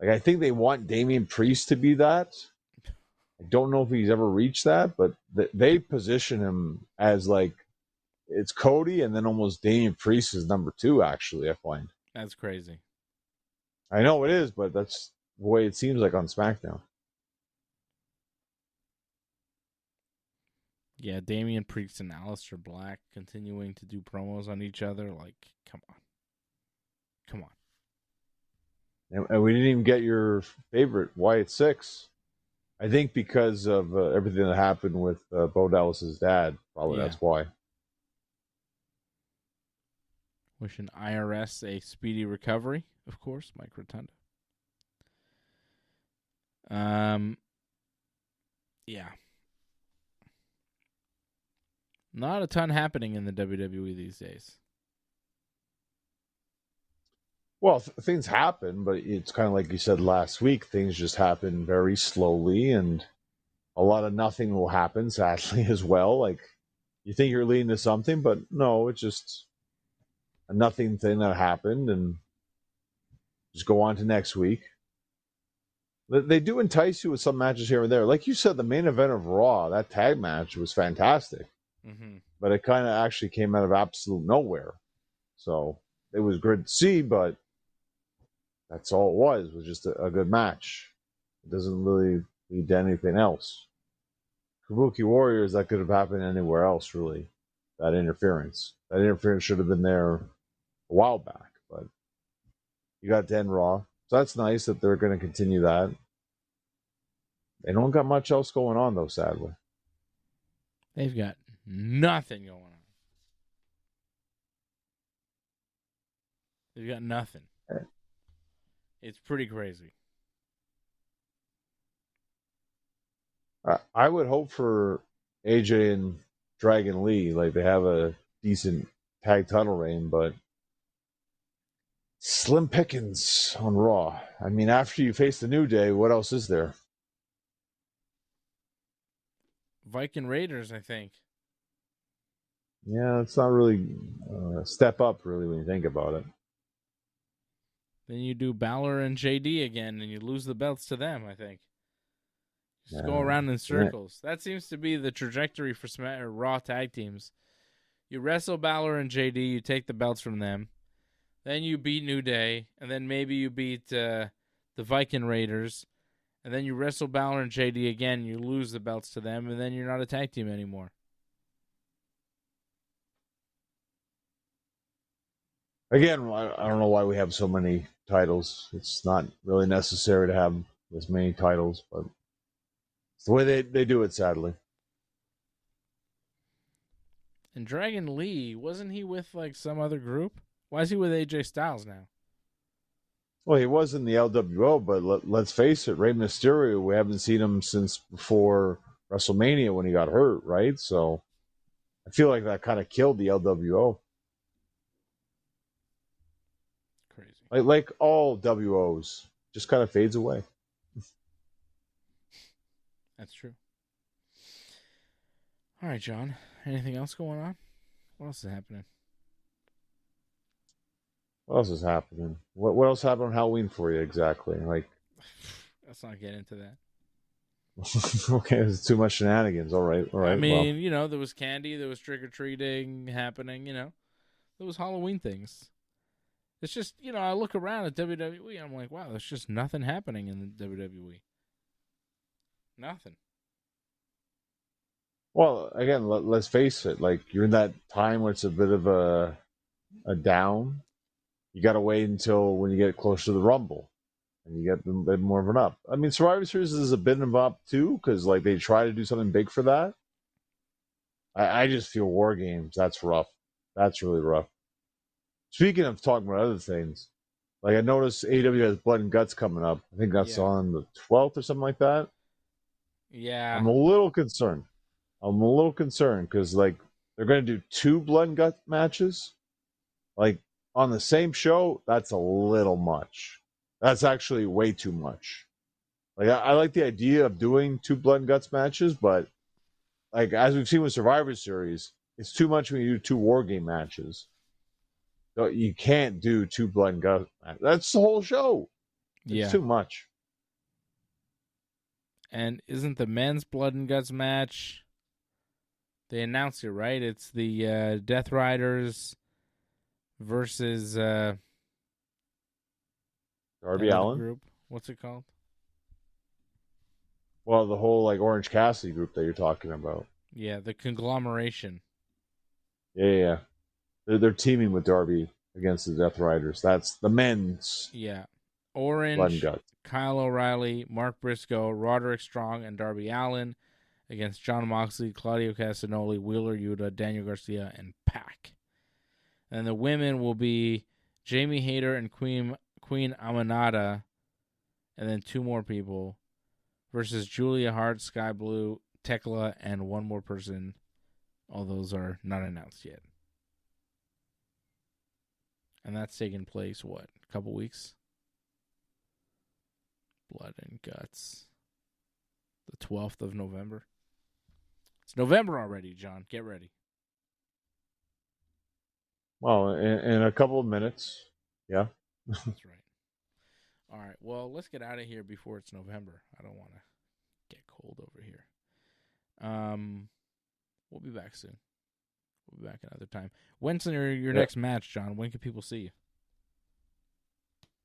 I think they want Damian Priest to be that. I don't know if he's ever reached that, but they position him as it's Cody and then almost Damian Priest is number 2, actually, I find. That's crazy. I know it is, but that's the way it seems like on SmackDown. Yeah, Damian Priest and Aleister Black continuing to do promos on each other. Come on. Come on. And we didn't even get your favorite, Wyatt Six. I think because of everything that happened with Bo Dallas's dad. Probably that's why. Wishing IRS a speedy recovery, of course, Mike Rotunda. Yeah. Not a ton happening in the WWE these days. Well, things happen, but it's kind of like you said last week. Things just happen very slowly, and a lot of nothing will happen, sadly, as well. You think you're leading to something, but no, it's just a nothing thing that happened, and just go on to next week. They do entice you with some matches here and there. Like you said, the main event of Raw, that tag match was fantastic. Mm-hmm. But it kind of actually came out of absolute nowhere. So it was good to see, but that's all it was just a good match. It doesn't really lead to anything else. Kabuki Warriors, that could have happened anywhere else, really. That interference should have been there a while back, but you got 10 Raw. So that's nice that they're going to continue that. They don't got much else going on, though, sadly. They've got nothing going on. They've got nothing. It's pretty crazy. I would hope for AJ and Dragon Lee, they have a decent tag title reign, but slim pickings on Raw. I mean, after you face the New Day, what else is there? Viking Raiders, I think. Yeah, it's not really a step up, really, when you think about it. Then you do Balor and JD again, and you lose the belts to them, I think. Just go around in circles. That seems to be the trajectory for Raw tag teams. You wrestle Balor and JD, you take the belts from them. Then you beat New Day, and then maybe you beat the Viking Raiders. And then you wrestle Balor and JD again, you lose the belts to them, and then you're not a tag team anymore. Again, I don't know why we have so many titles. It's not really necessary to have this many titles, but it's the way they do it, sadly. And Dragon Lee, wasn't he with some other group? Why is he with AJ Styles now? Well, he was in the LWO, but let's face it, Rey Mysterio, we haven't seen him since before WrestleMania when he got hurt, right? So I feel like that kind of killed the LWO. Crazy. Like all WOs, just kind of fades away. That's true. All right, John. Anything else going on? What else is happening? What else is happening? What else happened on Halloween for you exactly? Like, let's not get into that. okay, there's too much shenanigans. All right. I mean, there was candy, there was trick or treating happening. There was Halloween things. It's just, I look around at WWE, I'm like, wow, there's just nothing happening in the WWE. Nothing. Well, again, let's face it. Like, you're in that time where it's a bit of a down. You got to wait until when you get close to the Rumble, and you get a bit more of an up. I mean, Survivor Series is a bit of an up too, because like they try to do something big for that. I just feel War Games. That's rough. That's really rough. Speaking of talking about other things, like I noticed AEW has Blood and Guts coming up. I think that's on the 12th or something like that. Yeah. I'm a little concerned because like they're going to do 2 Blood and Guts matches. Like on the same show, that's a little much. That's actually way too much. Like I like the idea of doing 2 Blood and Guts matches, but like as we've seen with Survivor Series, it's too much when you do 2 War Game matches. So you can't do 2 Blood and Guts matches. That's the whole show. It's too much. And isn't the men's Blood and Guts match? They announced it, right? It's the Death Riders versus Darby Allin group. What's it called? Well, the whole like Orange Cassidy group that you're talking about. Yeah, the conglomeration. Yeah. They're teaming with Darby against the Death Riders. That's the men's. Yeah. Blood and Orange, Guts. Kyle O'Reilly, Mark Briscoe, Roderick Strong, and Darby Allin against Jon Moxley, Claudio Castagnoli, Wheeler Yuta, Daniel Garcia, and Pac. And the women will be Jamie Hayter and Queen Aminata, and then 2 more people, versus Julia Hart, Sky Blue, Tekla, and one more person. All those are not announced yet. And that's taking place, a couple weeks? Blood and Guts. The 12th of November. It's November already, John. Get ready. Well, in a couple of minutes. Yeah. That's right. All right. Well, let's get out of here before it's November. I don't want to get cold over here. We'll be back soon. We'll be back another time. When's your next match, John? When can people see you?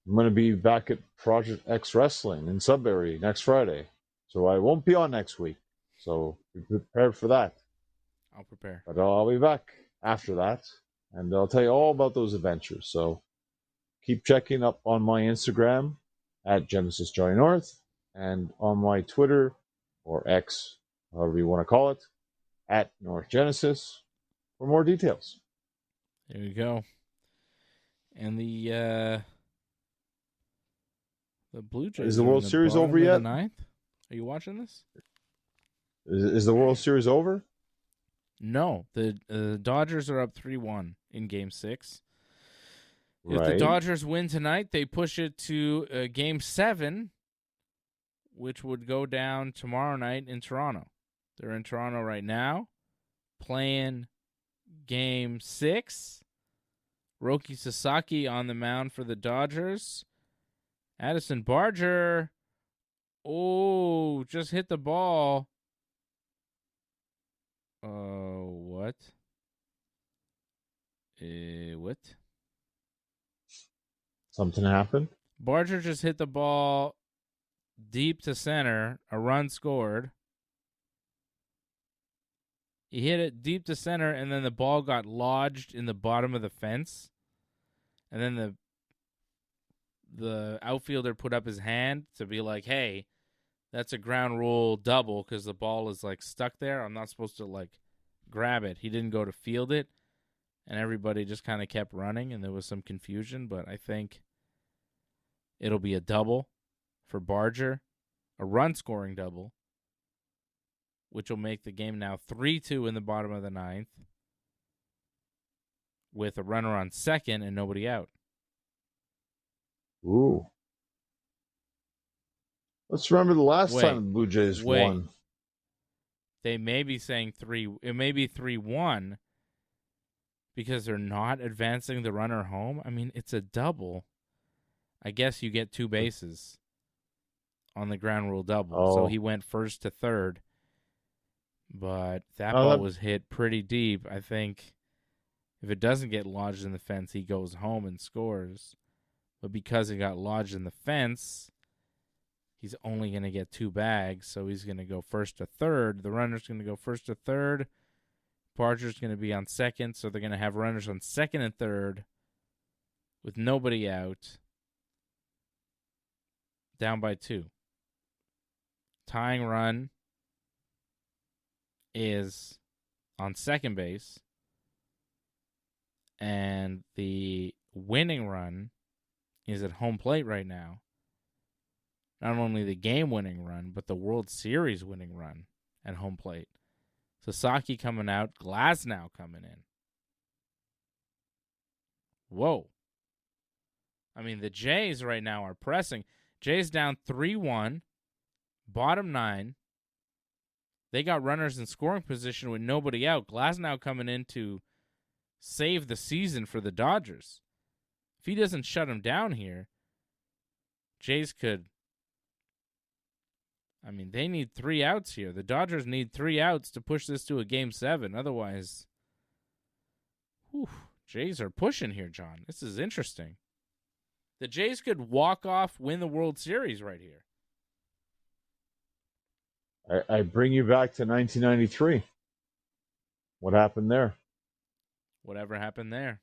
I'm going to be back at Project X Wrestling in Sudbury next Friday. So I won't be on next week. So be prepared for that. I'll prepare. But I'll be back after that. And I'll tell you all about those adventures. So keep checking up on my Instagram at Genesis Joy North and on my Twitter or X, however you want to call it, at North Genesis for more details. There you go. And the Blue Jays. Is the World Series over yet? The 9th? Are you watching this? Is the World Series over? No. The Dodgers are up 3-1 in Game 6. If Right. the Dodgers win tonight, they push it to Game 7, which would go down tomorrow night in Toronto. They're in Toronto right now, playing Game 6. Roki Sasaki on the mound for the Dodgers. Addison Barger, just hit the ball. What? What? Something happened? Barger just hit the ball deep to center. A run scored. He hit it deep to center, and then the ball got lodged in the bottom of the fence. And then the outfielder put up his hand to be like, hey, that's a ground rule double because the ball is like stuck there. I'm not supposed to like grab it. He didn't go to field it. and everybody just kind of kept running, and there was some confusion, but I think it'll be a double for Barger, a run-scoring double, which will make the game now 3-2 in the bottom of the ninth, with a runner on second and nobody out. Ooh. Let's remember the last time the Blue Jays won. They may be saying it may be 3-1 because they're not advancing the runner home. I mean, it's a double. I guess you get two bases on the ground rule double. Oh. So he went first to third. But that ball was hit pretty deep. I think if it doesn't get lodged in the fence, he goes home and scores. But because it got lodged in the fence, he's only going to get two bags, so he's going to go first to third. The runner's going to go first to third. Barger's going to be on second, so they're going to have runners on second and third with nobody out, down by 2. Tying run is on second base, and the winning run is at home plate right now. Not only the game-winning run, but the World Series winning run at home plate. Sasaki coming out, Glasnow coming in. Whoa. I mean, the Jays right now are pressing. Jays down 3-1, bottom 9. They got runners in scoring position with nobody out. Glasnow coming in to save the season for the Dodgers. If he doesn't shut him down here, Jays could... I mean, they need 3 outs here. The Dodgers need 3 outs to push this to a Game 7. Otherwise, Jays are pushing here, John. This is interesting. The Jays could walk off, win the World Series right here. I bring you back to 1993. What happened there? Whatever happened there.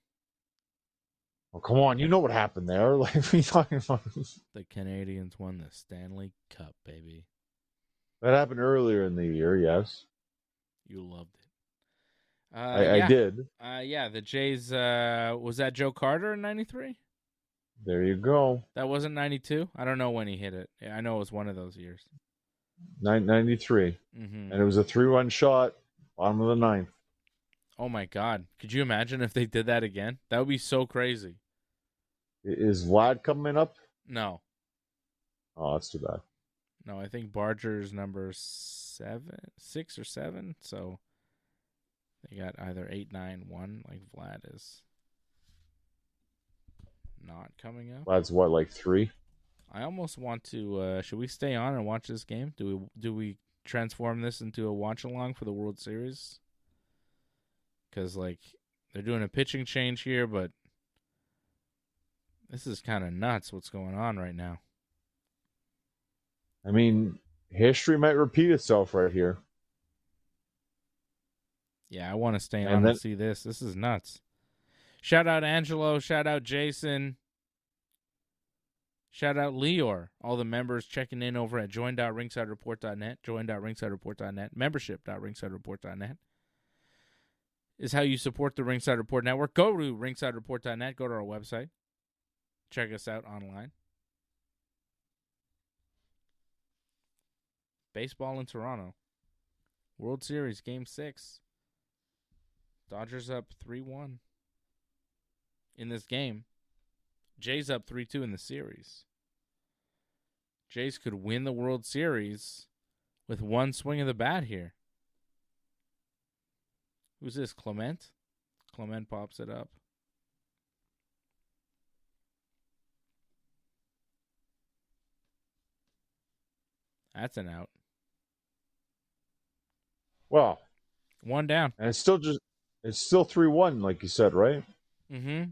Oh, come on. You know what happened there. Like, what are you talking about? The Canadians won the Stanley Cup, baby. That happened earlier in the year, yes. You loved it. I did. Yeah, the Jays, was that Joe Carter in 93? There you go. That wasn't 92? I don't know when he hit it. I know it was one of those years. 93. Mm-hmm. And it was a 3-run shot, bottom of the ninth. Oh, my God. Could you imagine if they did that again? That would be so crazy. Is Vlad coming up? No. Oh, that's too bad. No, I think Barger's number 6 or 7. So they got either 8, 9, 1, like Vlad is not coming up. Vlad's what, like 3? I almost want to. Should we stay on and watch this game? Do we transform this into a watch along for the World Series? Because like they're doing a pitching change here, but this is kind of nuts. What's going on right now? I mean, history might repeat itself right here. Yeah, I want to stay on and see this. This is nuts. Shout out Angelo. Shout out Jason. Shout out Leor. All the members checking in over at join.ringsidereport.net, join.ringsidereport.net, membership.ringsidereport.net is how you support the Ringside Report Network. Go to ringsidereport.net. Go to our website. Check us out online. Baseball in Toronto. World Series, Game 6. Dodgers up 3-1 in this game. Jays up 3-2 in the series. Jays could win the World Series with one swing of the bat here. Who's this, Clement? Clement pops it up. That's an out. Well, one down. And it's still 3-1, like you said, right? Mm-hmm.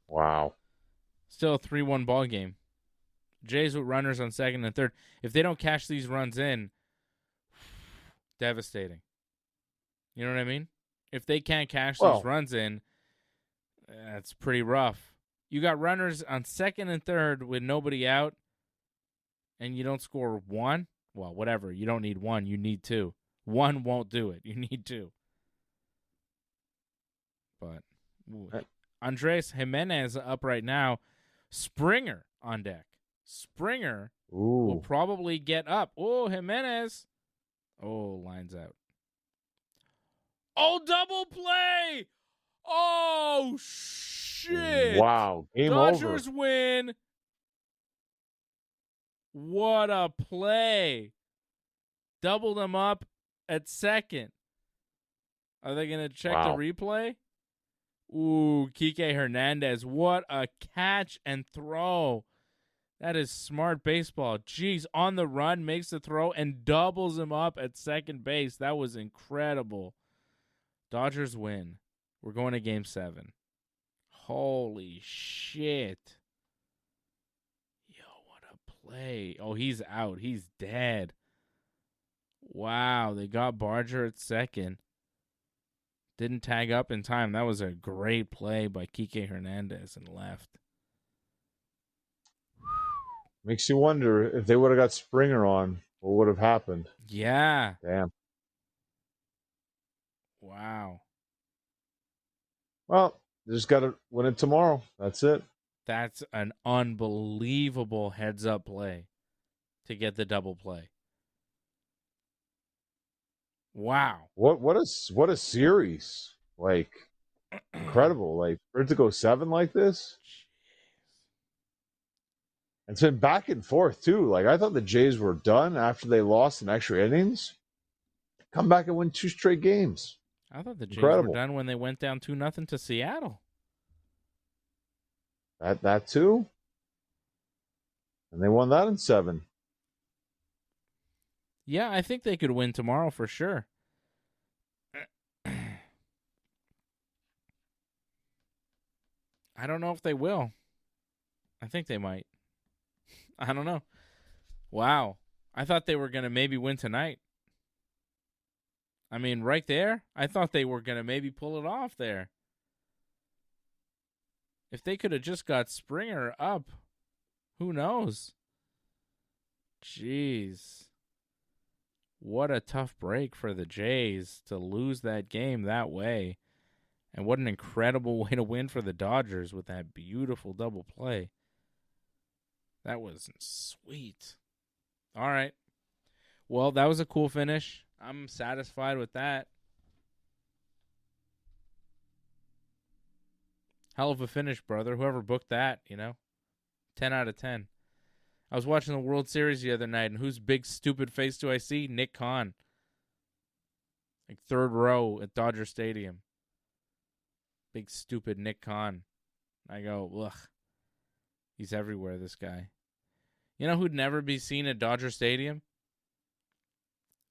Wow. Still a 3-1 ball game. Jays with runners on second and third. If they don't cash these runs in, devastating. You know what I mean? If they can't cash these runs in, that's pretty rough. You got runners on second and third with nobody out, and you don't score 1? Well, whatever. You don't need 1. You need 2. 1 won't do it. You need 2. But Andres Jimenez up right now. Springer on deck. Springer will probably get up. Oh, Jimenez. Oh, lines out. Oh, double play. Oh, shit. Wow. Game Dodgers over. win. What a play. Doubled him up at second. Are they going to check the replay? Ooh, Kike Hernandez. What a catch and throw. That is smart baseball. Jeez, on the run, makes the throw, and doubles him up at second base. That was incredible. Dodgers win. We're going to Game 7. Holy shit. Yo, what a play. Oh, he's out. He's dead. Wow, they got Barger at second. Didn't tag up in time. That was a great play by Kike Hernandez and left. Makes you wonder if they would have got Springer on, what would have happened? Yeah. Damn. Wow. Well, they just got to win it tomorrow. That's it. That's an unbelievable heads-up play to get the double play. Wow. What a series. Like, incredible. Like, for it to go 7 like this. It's been back and forth, too. Like, I thought the Jays were done after they lost in extra innings. Come back and win 2 straight games. I thought the Jays were done when they went down 2-0 to Seattle. That too. And they won that in 7. Yeah, I think they could win tomorrow for sure. I don't know if they will. I think they might. I don't know. Wow. I thought they were going to maybe win tonight. I mean, right there, I thought they were going to maybe pull it off there. If they could have just got Springer up, who knows? Jeez. What a tough break for the Jays to lose that game that way. And what an incredible way to win for the Dodgers with that beautiful double play. That was sweet. All right. Well, that was a cool finish. I'm satisfied with that. Hell of a finish, brother. Whoever booked that, 10 out of 10. I was watching the World Series the other night, and whose big stupid face do I see? Nick Khan. Like 3rd row at Dodger Stadium. Big stupid Nick Khan. I go, ugh. He's everywhere, this guy. You know who'd never be seen at Dodger Stadium?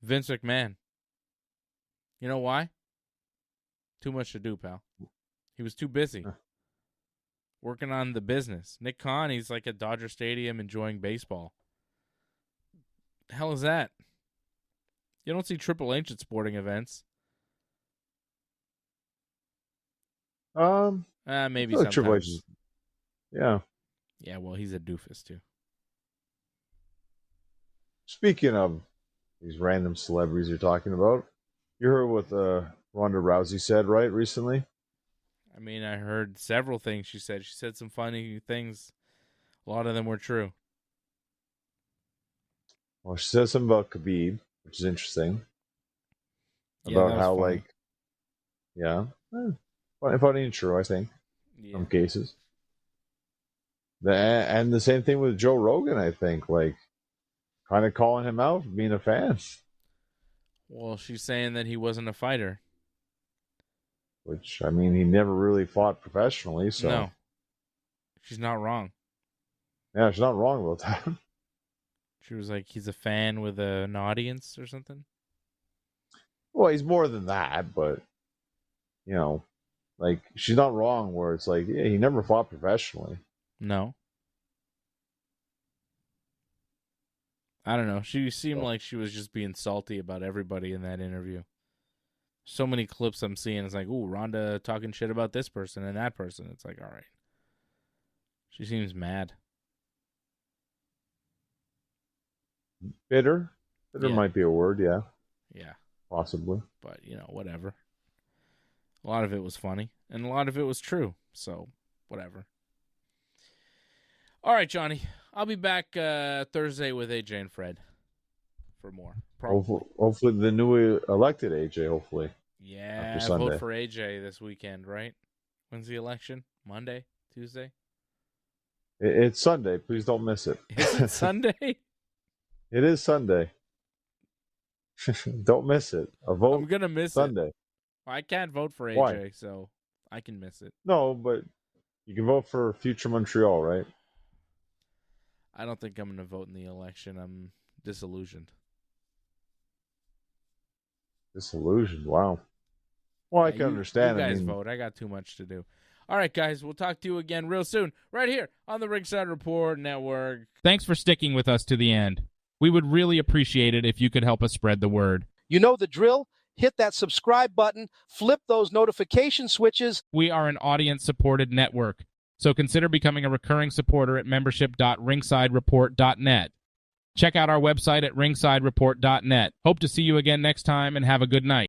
Vince McMahon. You know why? Too much to do, pal. He was too busy. Working on the business. Nick Khan, he's like at Dodger Stadium enjoying baseball. The hell is that? You don't see Triple H at sporting events. Maybe sometimes. Triple H is, yeah. Yeah, well, he's a doofus too. Speaking of these random celebrities you're talking about, you heard what Ronda Rousey said, right, recently? I mean, I heard several things she said. She said some funny things. A lot of them were true. Well, she said something about Khabib, which is interesting. About how, funny. Funny and true, I think, in some cases. And the same thing with Joe Rogan, I think, like, kind of calling him out for being a fan. Well, she's saying that he wasn't a fighter. Which, I mean, he never really fought professionally, so... No. She's not wrong. Yeah, she's not wrong about that. She was like, he's a fan with an audience or something? Well, he's more than that, but, like, she's not wrong where it's like, yeah, he never fought professionally. No. I don't know. She seemed like she was just being salty about everybody in that interview. So many clips I'm seeing. It's like, ooh, Ronda talking shit about this person and that person. It's like, all right. She seems mad. Bitter? Bitter might be a word, yeah. Yeah. Possibly. But, whatever. A lot of it was funny, and a lot of it was true. So, whatever. All right, Johnny. I'll be back Thursday with AJ and Fred for more. Hopefully the newly elected AJ, hopefully. Yeah, vote for AJ this weekend, right? When's the election? Monday? Tuesday? It's Sunday. Please don't miss it. Is it Sunday? It is Sunday. Don't miss it. A vote. I'm going to miss Sunday. it. I can't vote for AJ, Why? so I can miss it. No, but you can vote for future Montreal, right? I don't think I'm going to vote in the election. I'm disillusioned. Disillusioned? Wow. Well, I can understand. You guys vote. I got too much to do. All right, guys. We'll talk to you again real soon, right here on the Ringside Report Network. Thanks for sticking with us to the end. We would really appreciate it if you could help us spread the word. You know the drill. Hit that subscribe button. Flip those notification switches. We are an audience-supported network, so consider becoming a recurring supporter at membership.ringsidereport.net. Check out our website at ringsidereport.net. Hope to see you again next time, and have a good night.